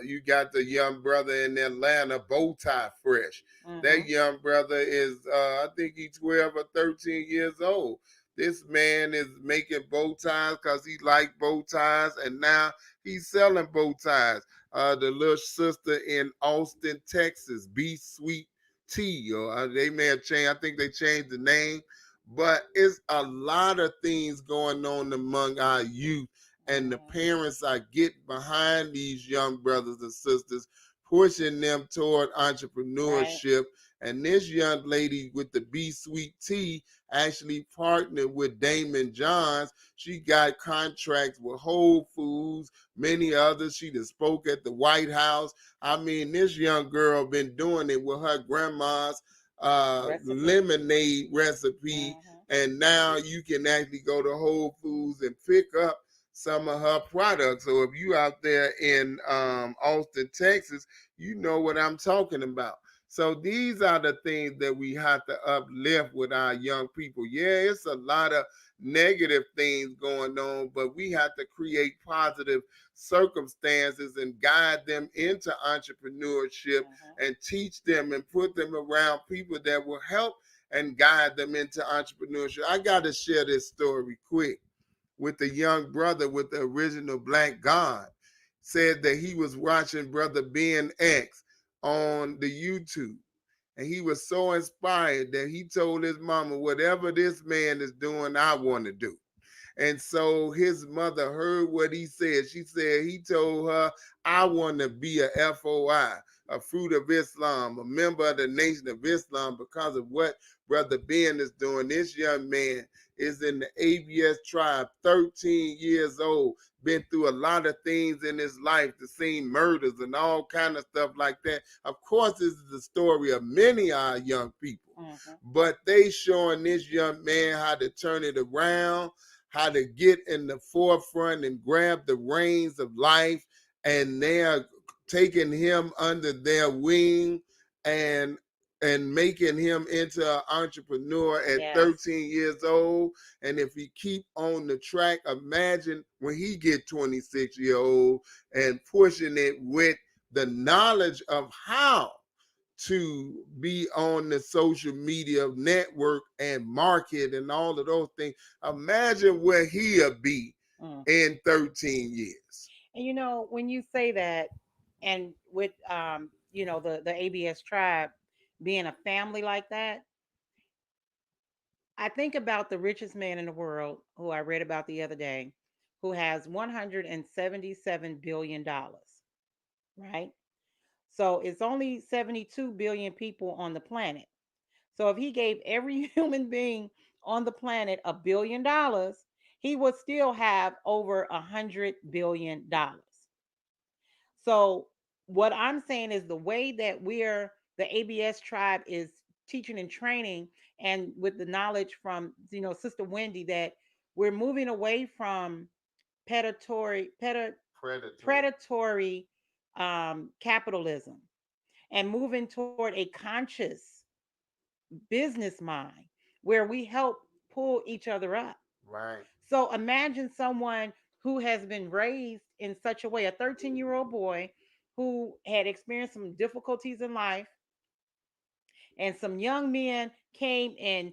A: you got the young brother in Atlanta, bow tie fresh. That
B: Mm-hmm.
A: young brother is, I think he's 12 or 13 years old. This man is making bow ties because he liked bow ties, and now he's selling bow ties. The little sister in Austin, Texas, Be Sweet Tea, or they may have changed. I think they changed the name, but it's a lot of things going on among our youth, and the
B: Mm-hmm.
A: parents are getting behind these young brothers and sisters, pushing them toward
B: Right.
A: entrepreneurship. And this young lady with the Be Sweet Tea actually partnered with Damon Johns. She got contracts with Whole Foods, many others. She just spoke at the White House. I mean, this young girl been doing it with her grandma's
B: Recipe.
A: lemonade recipe,
B: Mm-hmm.
A: and now you can actually go to Whole Foods and pick up some of her products. So if you out there in Austin, Texas, you know what I'm talking about. So these are the things that we have to uplift with our young people. Yeah, it's a lot of negative things going on, but we have to create positive circumstances and guide them into entrepreneurship
B: Mm-hmm.
A: and teach them and put them around people that will help and guide them into entrepreneurship. I got to share this story quick with the young brother with the original Black God. Said that he was watching Brother Ben X on the YouTube. And he was so inspired that he told his mama, whatever this man is doing, I want to do. And so his mother heard what he said. She said he told her, I want to be a FOI, a Fruit of Islam, a member of the Nation of Islam because of what Brother Ben is doing. This young man is in the ABS tribe, 13 years old, been through a lot of things in his life, to seen murders and all kind of stuff like that. Of course, this is the story of many of our young people,
B: Mm-hmm.
A: but they showing this young man how to turn it around, how to get in the forefront and grab the reins of life, and they're taking him under their wing and making him into an entrepreneur at
B: Yes.
A: 13 years old. And if he keep on the track, imagine when he get 26-year old and pushing it with the knowledge of how to be on the social media network and market and all of those things. Imagine where he'll be
B: Mm.
A: in 13 years.
B: And when you say that, and with the ABS tribe being a family like that, I think about the richest man in the world who I read about the other day, who has $177 billion, right? So it's only 72 billion people on the planet. So if he gave every human being on the planet $1 billion, he would still have over $100 billion. So what I'm saying is the way that the ABS tribe is teaching and training, and with the knowledge from Sister Wendy, that we're moving away from predatory
A: Predatory.
B: predatory capitalism, and moving toward a conscious business mind where we help pull each other up.
A: Right.
B: So imagine someone who has been raised in such a way, a 13-year-old boy who had experienced some difficulties in life, and some young men came and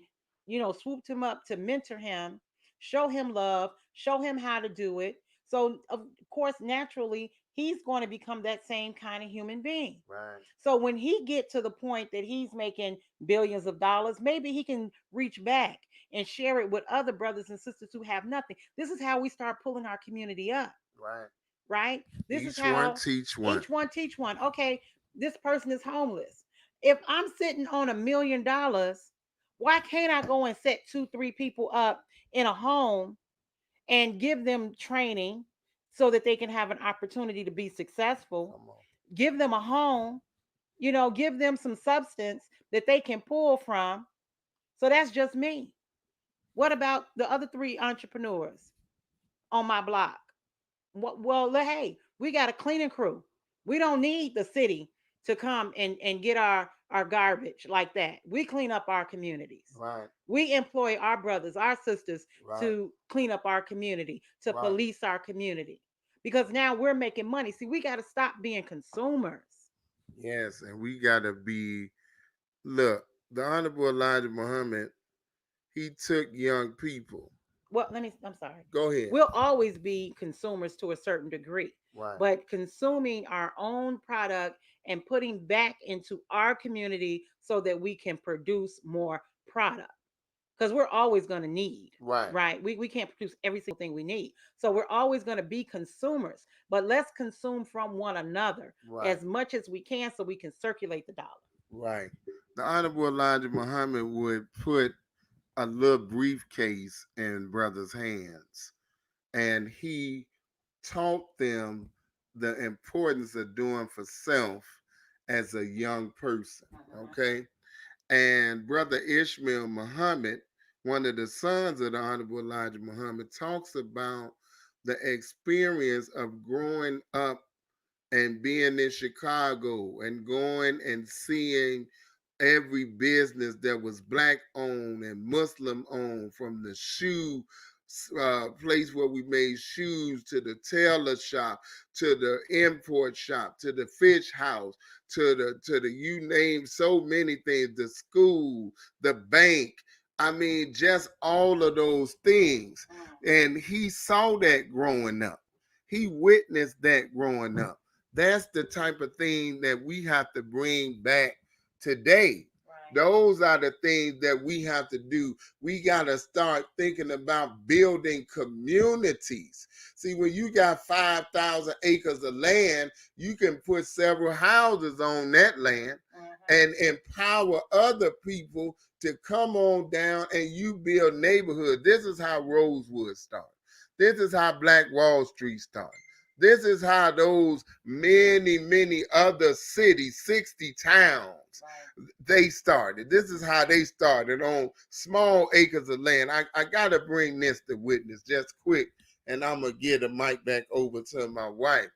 B: swooped him up to mentor him, show him love, show him how to do it. So of course, naturally, he's going to become that same kind of human being.
A: Right.
B: So when he get to the point that he's making billions of dollars, maybe he can reach back and share it with other brothers and sisters who have nothing. This is how we start pulling our community up.
A: Right.
B: Right? This is
A: Each one
B: how
A: teach one.
B: each one teach one. Okay, this person is homeless. If I'm sitting on $1 million, why can't I go and set two, three people up in a home and give them training so that they can have an opportunity to be successful?
A: Come on.
B: Give them a home, give them some substance that they can pull from. So that's just me. What about the other three entrepreneurs on my block? Well, hey, we got a cleaning crew. We don't need the city to come and get our garbage like that. We clean up our communities.
A: Right.
B: We employ our brothers, our sisters
A: Right.
B: to clean up our community, to
A: Right.
B: police our community. Because now we're making money. See, we got to stop being consumers.
A: Yes, and we gotta be. Look, the Honorable Elijah Muhammad, he took young people.
B: Well, I'm sorry.
A: Go ahead.
B: We'll always be consumers to a certain degree,
A: Right.
B: but consuming our own product and putting back into our community so that we can produce more product. Because we're always going to need,
A: Right.
B: right? We can't produce every single thing we need. So we're always going to be consumers, but let's consume from one another
A: Right.
B: as much as we can so we can circulate the dollar.
A: Right. The Honorable Elijah Muhammad would put a little briefcase in brothers' hands, and he taught them the importance of doing for self as a young person. Okay. And Brother Ishmael Muhammad, one of the sons of the Honorable Elijah Muhammad, talks about the experience of growing up and being in Chicago and going and seeing every business that was black owned and Muslim owned, from the shoe place where we made shoes to the tailor shop to the import shop to the fish house to the you name so many things, the school, the bank. I mean, just all of those things. And he saw that growing up. He witnessed that growing up. That's the type of thing that we have to bring back today. Right. Those are the things that we have to do. We got to start thinking about building communities. See, when you got 5,000 acres of land, you can put several houses on that land and empower other people to come on down and you build neighborhoods. This is how Rosewood started. This is how Black Wall Street started. This is how those many other cities, 60 towns, they started. This is how they started on small acres of land. I got to bring this to witness just quick, and I'm going to give the mic back over to my wife,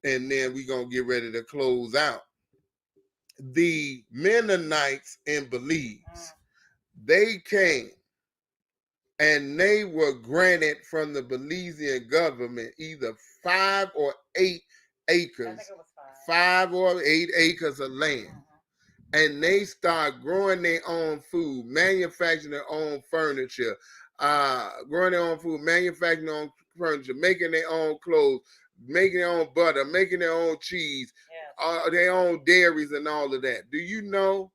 A: and then we're going to get ready to close out. The Mennonites in Belize, they came and they were granted from the Belizean government either 5 or 8 acres, 5 or 8 acres of land. And they start growing their own food, manufacturing their own furniture, growing their own food, manufacturing their own furniture, making their own clothes, making their own butter, making their own cheese, their own dairies and all of that. Do you know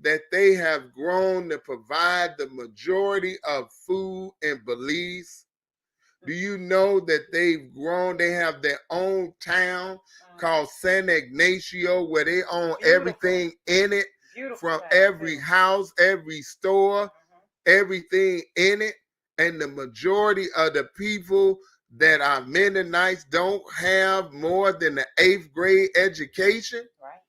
A: that they have grown to provide the majority of food in Belize? Do you know that they've grown? They have their own town called San Ignacio where they own everything in it, from every house, every store, everything in it. And the majority of the people that are Mennonites don't have more than the 8th grade education. Right.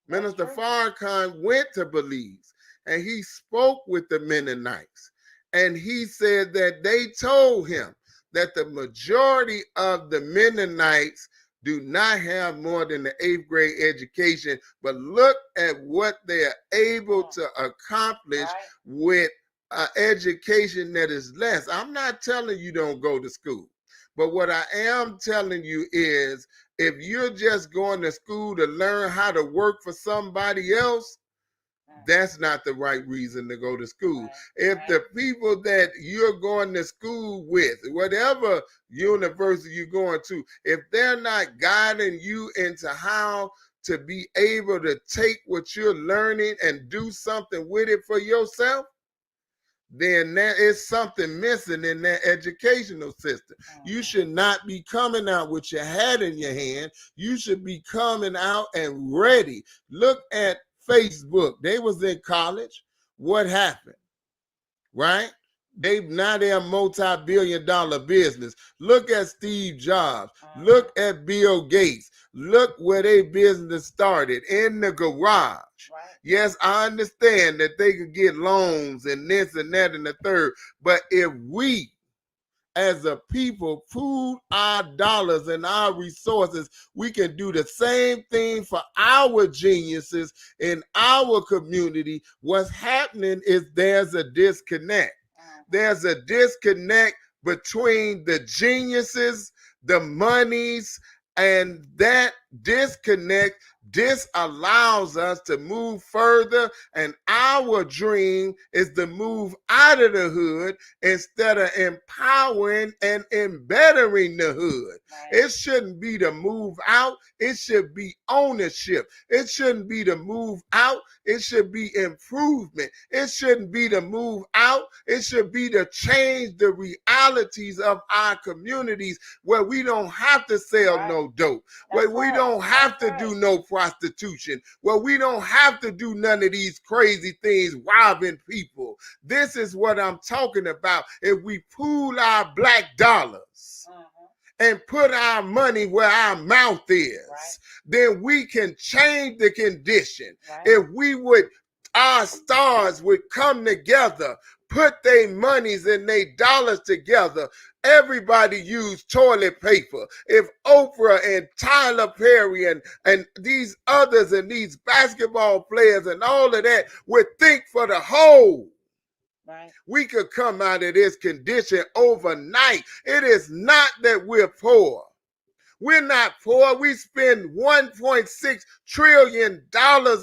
A: Minister Farrakhan went to Belize and he spoke with the Mennonites. And he said that they told him that the majority of the Mennonites do not have more than the 8th grade education, but look at what they are able to accomplish with an education that is less. I'm not telling you don't go to school, but what I am telling you is if you're just going to school to learn how to work for somebody else, that's not the right reason to go to school. If the people that you're going to school with, whatever university you're going to, if they're not guiding you into how to be able to take what you're learning and do something with it for yourself, then there is something missing in that educational system. You
B: Mhm.
A: should not be coming out with your hat in your hand. You should be coming out and ready. Look at Facebook. They was in college. What happened? Right? They're a multi-billion-dollar business. Look at Steve Jobs.
B: Mhm.
A: Look at Bill Gates. Look where their business started in the garage.
B: Right.
A: Yes, I understand that they could get loans and this and that and the third, but if we as a people pool our dollars and our resources, we can do the same thing for our geniuses in our community. What's happening is there's a disconnect.
B: Mhm.
A: There's a disconnect between the geniuses, the monies, and that disconnect disallows us to move further. And our dream is to move out of the hood instead of empowering and embettering the hood.
B: Right.
A: It shouldn't be to move out, it should be ownership. It shouldn't be to move out, it should be improvement. It shouldn't be to move out, it should be to change the realities of our communities where we don't have to sell
B: Right.
A: no dope, where
B: That's
A: we
B: right.
A: don't
B: That's
A: have to
B: right.
A: do no prostitution, where we don't have to do none of these crazy things, robbing people. This is what I'm talking about. If we pool our black dollars
B: Mhm.
A: and put our money where our mouth
B: Right.
A: is, then we can change the condition.
B: Right.
A: If we would, our stars would come together, put their monies and their dollars together. Everybody use toilet paper. If Oprah and Tyler Perry and these others and these basketball players and all of that would think for the whole,
B: Right.
A: we could come out of this condition overnight. It is not that we're poor. We're not poor. We spend $1.6 trillion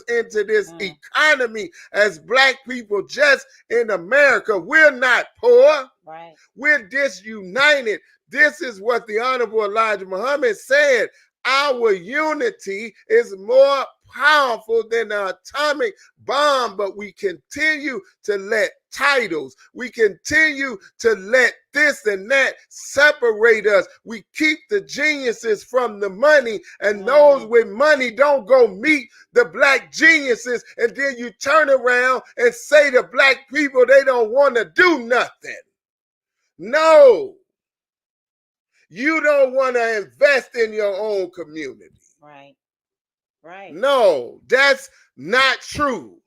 A: into this
B: Mm.
A: economy as black people just in America. We're not poor.
B: Right.
A: We're disunited. This is what the Honorable Elijah Muhammad said. Our unity is more powerful than the atomic bomb, but we continue to let titles, we continue to let this and that separate us. We keep the geniuses from the money, and those
B: Mm.
A: with money don't go meet the black geniuses, and then you turn around and say to black people they don't want to do nothing. No, you don't want to invest in your own community.
B: Right. Right.
A: No, that's not true.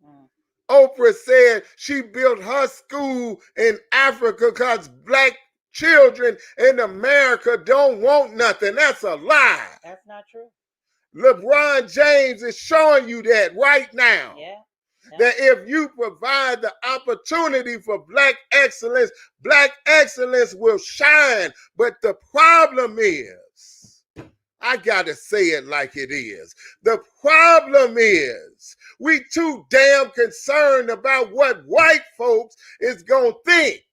B: Mm.
A: Oprah said she built her school in Africa because black children in America don't want nothing. That's a lie.
B: That's not true.
A: LeBron James is showing you that right now.
B: Yeah. Yeah.
A: That if you provide the opportunity for black excellence will shine. But the problem is, I gotta say it like it is. The problem is we too damn concerned about what white folks is gonna think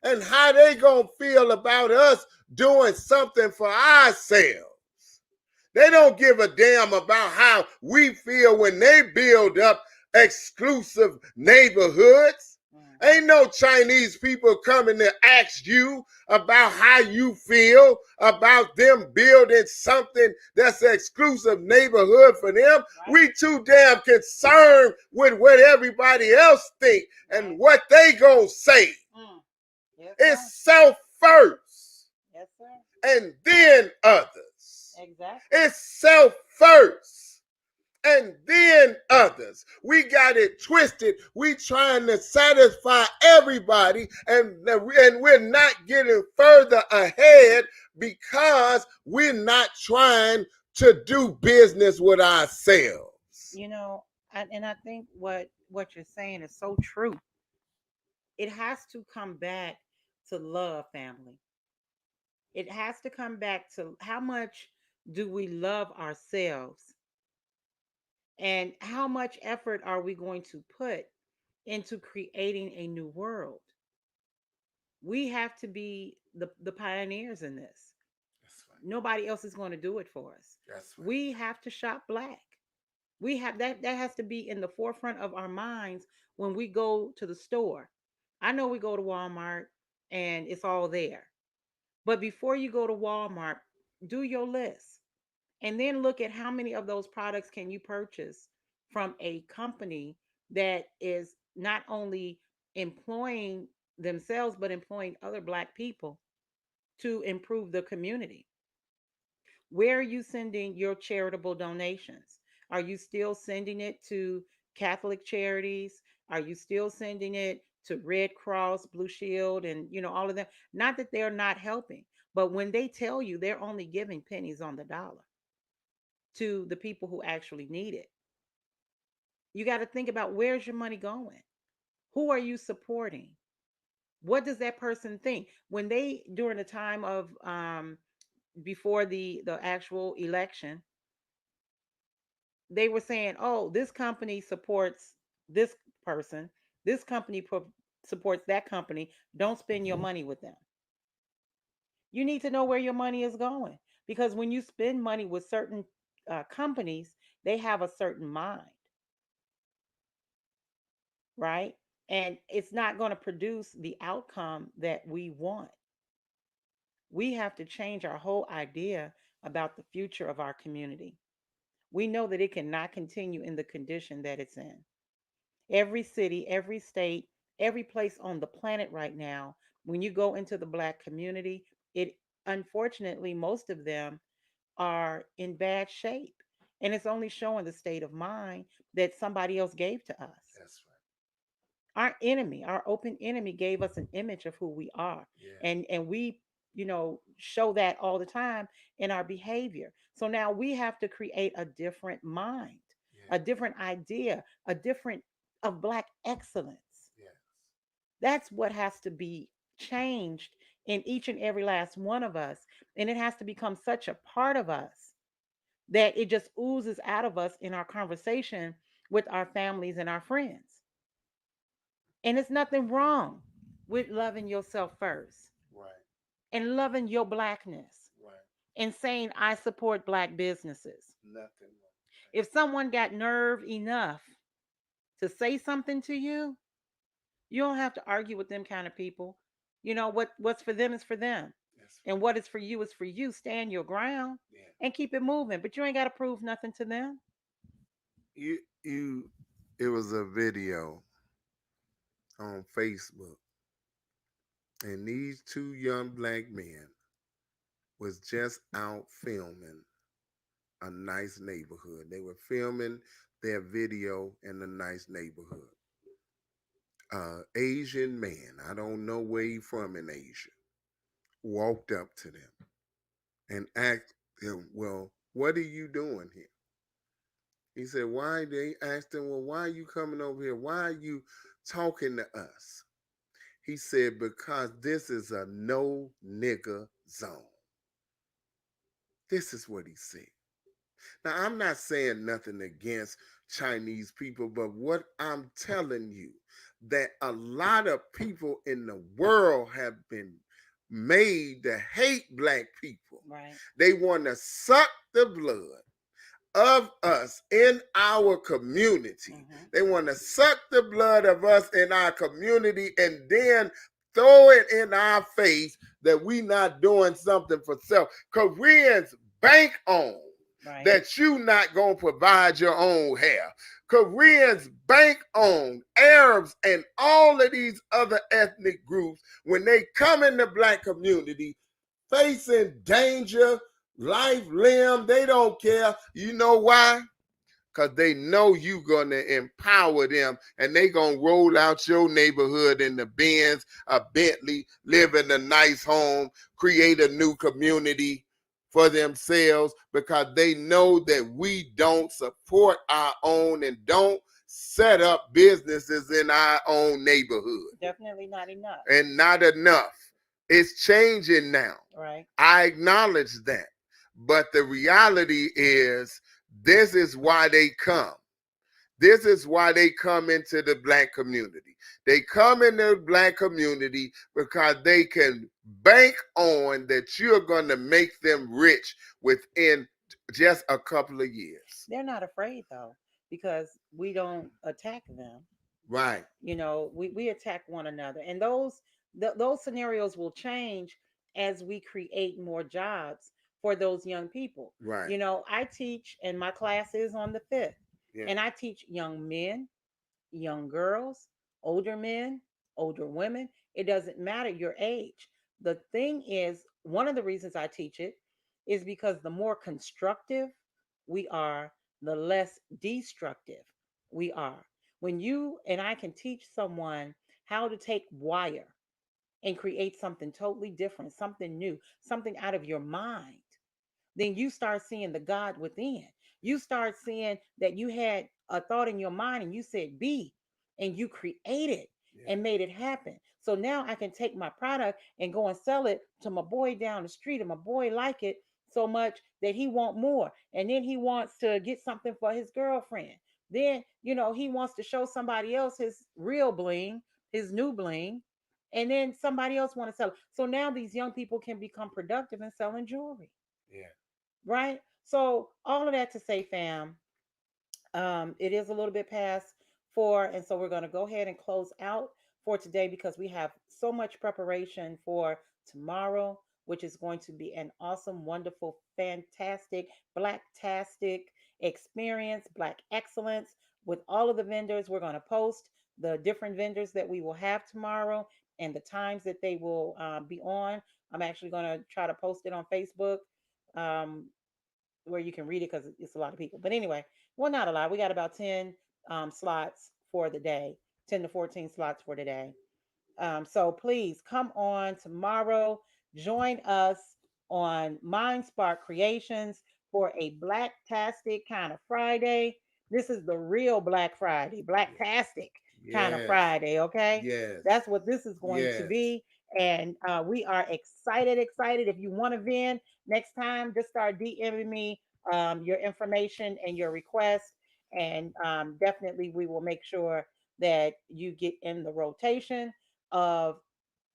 A: and how they gonna feel about us doing something for ourselves. They don't give a damn about how we feel when they build up exclusive neighborhoods.
B: Mhm.
A: Ain't no Chinese people coming to ask you about how you feel about them building something that's an exclusive neighborhood for them.
B: Right.
A: We too damn concerned with what everybody else think
B: Right.
A: and what they gonna say.
B: Mm. Yes, sir.
A: It's self first
B: Yes, sir.
A: and then others.
B: Exactly.
A: It's self first and then others. We got it twisted. We trying to satisfy everybody, and we're not getting further ahead because we're not trying to do business with ourselves.
B: You know, and I think what you're saying is so true. It has to come back to love, family. It has to come back to how much do we love ourselves, and how much effort are we going to put into creating a new world. We have to be the pioneers in this.
A: That's right.
B: Nobody else is going to do it for us.
A: That's right.
B: We have to shop black. We have that has to be in the forefront of our minds when we go to the store. I know we go to Walmart and it's all there. But before you go to Walmart, do your list and then look at how many of those products can you purchase from a company that is not only employing themselves but employing other black people to improve the community. Where are you sending your charitable donations? Are you still sending it to Catholic charities? Are you still sending it to Red Cross, Blue Shield, and all of them? Not that they're not helping, but when they tell you they're only giving pennies on the dollar to the people who actually need it, you got to think about where's your money going? Who are you supporting? What does that person think when they during the time of before the actual election, they were saying, "Oh, this company supports this person. This company supports that company. Don't spend your money with them." You need to know where your money is going because when you spend money with certain companies, they have a certain mind, right? And it's not going to produce the outcome that we want. We have to change our whole idea about the future of our community. We know that it cannot continue in the condition that it's in. Every city, every state, every place on the planet right now, when you go into the black community, it unfortunately, most of them are in bad shape. And it's only showing the state of mind that somebody else gave to us.
A: That's right.
B: Our enemy, our open enemy gave us an image of who we are.
A: Yeah.
B: And we, show that all the time in our behavior. So now we have to create a different mind,
A: Yeah.
B: a different idea, a different of black excellence.
A: Yeah.
B: That's what has to be changed in each and every last one of us. And it has to become such a part of us that it just oozes out of us in our conversation with our families and our friends. And it's nothing wrong with loving yourself first
A: Right.
B: and loving your blackness
A: Right.
B: and saying, I support black businesses.
A: Nothing wrong.
B: If someone got nerve enough to say something to you, you don't have to argue with them kind of people. What's for them is for them.
A: That's
B: And what is for you is for you. Stand your ground
A: right. Yeah.
B: and keep it moving. But you ain't got to prove nothing to them.
A: You it was a video on Facebook, and these two young black men was just out filming a nice neighborhood. They were filming their video in a nice neighborhood. Asian man, I don't know where he from in Asia, walked up to them and asked him, "Well, what are you doing here?" He said, "Why?" They asked him, "Well, why are you coming over here? Why are you talking to us?" He said, "Because this is a no nigger zone." This is what he said. Now, I'm not saying nothing against Chinese people, but what I'm telling you, that a lot of people in the world have been made to hate black people.
B: Right.
A: They want to suck the blood of us in our community.
B: Hmm.
A: They want to suck the blood of us in our community and then throw it in our face that we not doing something for self. Koreans bank on
B: Right.
A: that you not going to provide your own hair. Koreans bank on Arabs and all of these other ethnic groups when they come in the black community facing danger, life, limb. They don't care. You know why? Because they know you going to empower them and they going to roll out your neighborhood in the Benz, a Bentley, live in a nice home, create a new community for themselves because they know that we don't support our own and don't set up businesses in our own neighborhood.
B: Definitely not enough.
A: And not enough. It's changing now.
B: Right.
A: I acknowledge that. But the reality is, this is why they come. This is why they come into the black community. They come in the black community because they can bank on that you're going to make them rich within just a couple of years.
B: They're not afraid though, because we don't attack them.
A: Right.
B: We attack one another, and those scenarios will change as we create more jobs for those young people.
A: Right.
B: I teach, and my class is on the 5th,
A: Yeah.
B: and I teach young men, young girls, older men, older women. It doesn't matter your age. The thing is, one of the reasons I teach it is because the more constructive we are, the less destructive we are. When you and I can teach someone how to take wire and create something totally different, something new, something out of your mind, then you start seeing the God within. You start seeing that you had a thought in your mind and you said be, and you created
A: Yeah.
B: and made it happen. So now I can take my product and go and sell it to my boy down the street, and my boy like it so much that he want more. And then he wants to get something for his girlfriend. Then, he wants to show somebody else his real bling, his new bling. And then somebody else want to sell it. So now these young people can become productive in selling jewelry,
A: Yeah.
B: right? So all of that to say, fam, it is a little bit past 4, and so we're going to go ahead and close out for today because we have so much preparation for tomorrow, which is going to be an awesome, wonderful, fantastic, blacktastic experience, black excellence with all of the vendors. We're going to post the different vendors that we will have tomorrow and the times that they will be on. I'm actually going to try to post it on Facebook. Um, where you can read it because it's a lot of people. But anyway, well, not a lot. We got about 10 slots for the day, 10 to 14 slots for today. So please come on tomorrow. Join us on Mind Spark Creations for a Blacktastic kind of Friday. This is the real Black Friday, Blacktastic kind of
A: Yes.
B: Friday. Okay,
A: Yes.
B: that's what this is going to
A: Yes.
B: be, and we are excited. Excited. If you want to vend next time, just start DMing me your information and your request, and definitely we will make sure that you get in the rotation of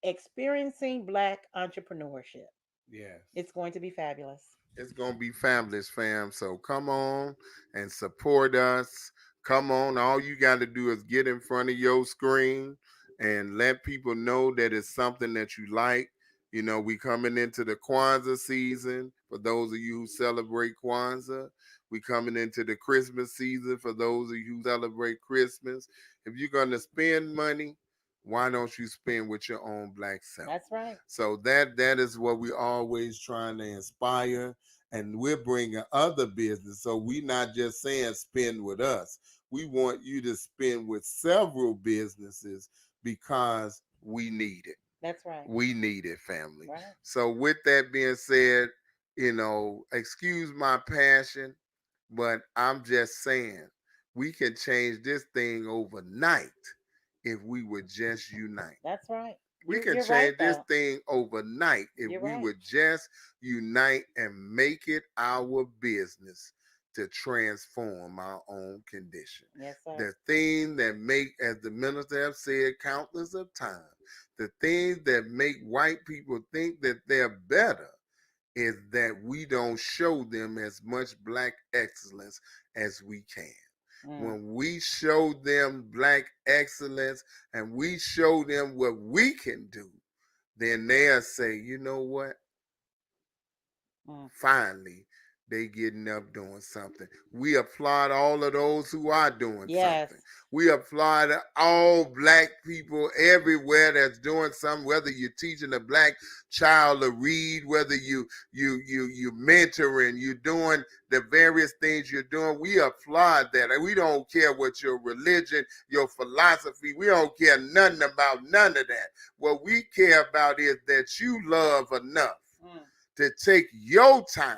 B: experiencing Black entrepreneurship.
A: Yes.
B: It's going to be fabulous.
A: It's gonna be fabulous, fam. So come on and support us. Come on. All you gotta do is get in front of your screen and let people know that it's something that you like. We coming into the Kwanzaa season for those of you who celebrate Kwanzaa. We coming into the Christmas season for those of you who celebrate Christmas. If you're gonna spend money, why don't you spend with your own black self?
B: That's right.
A: So that is what we always trying to inspire, and we're bringing other business. So we not just saying spend with us. We want you to spend with several businesses because we need it.
B: That's right.
A: We need it, family.
B: Right.
A: So with that being said, excuse my passion, but I'm just saying we can change this thing overnight if we would just unite.
B: That's right.
A: We
B: You're
A: can
B: you're right
A: change this
B: though.
A: thing overnight if
B: You're
A: we
B: right.
A: would just unite and make it our business to transform our own condition.
B: Yes, sir.
A: The thing that make, as the minister have said countless of times, the things that make white people think that they're better is that we don't show them as much black excellence as we can.
B: Mm,
A: When we show them black excellence and we show them what we can do, then they'll say, you know what?
B: mm.
A: Finally, they getting up doing something. We applaud all of those who are doing
B: Yes.
A: something. We applaud all black people everywhere that's doing something, whether you're teaching a black child to read, whether you mentoring, you're doing the various things you're doing. We applaud that. And we don't care what your religion, your philosophy, we don't care nothing about none of that. What we care about is that you love enough
B: Mm.
A: to take your time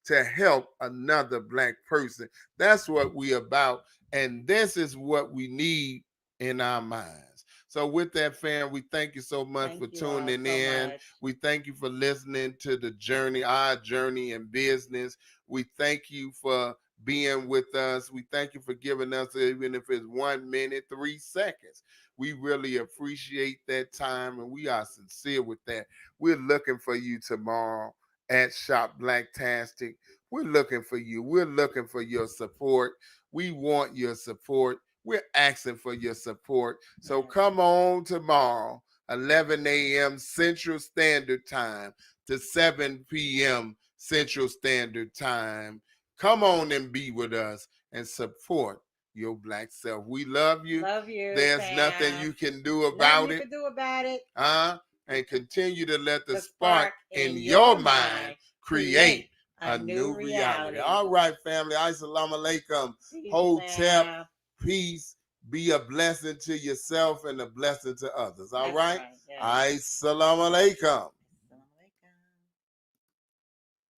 A: to help another black person. That's what we about, and this is what we need in our minds. So with that, fam, we thank you so much
B: Thank
A: for
B: you all
A: tuning
B: so
A: in.
B: much.
A: We thank you for listening to the journey, our journey in business. We thank you for being with us. We thank you for giving us, even if it's 1 minute, 3 seconds. We really appreciate that time, and we are sincere with that. We're looking for you tomorrow at Shop Blacktastic. We're looking for you. We're looking for your support. We want your support. we're asking for your support. So
B: Yes.
A: come on tomorrow, 11 a.m. Central Standard Time to 7 p.m. Central Standard Time. Come on and be with us and support your Black self. We love you.
B: Love you,
A: There's nothing
B: fam.
A: you can do
B: Nothing
A: about
B: you
A: it.
B: can do about it.
A: And continue to let the
B: The
A: spark
B: spark
A: in
B: in
A: your
B: your
A: mind
B: mind
A: create
B: create a
A: a
B: new
A: new reality.
B: reality.
A: All right, family. Assalamu alaikum.
B: Peace,
A: Hotep,
B: fam.
A: peace. Be a blessing to yourself and a blessing to others. All
B: That's
A: right?
B: right. Yes.
A: Assalamu alaikum.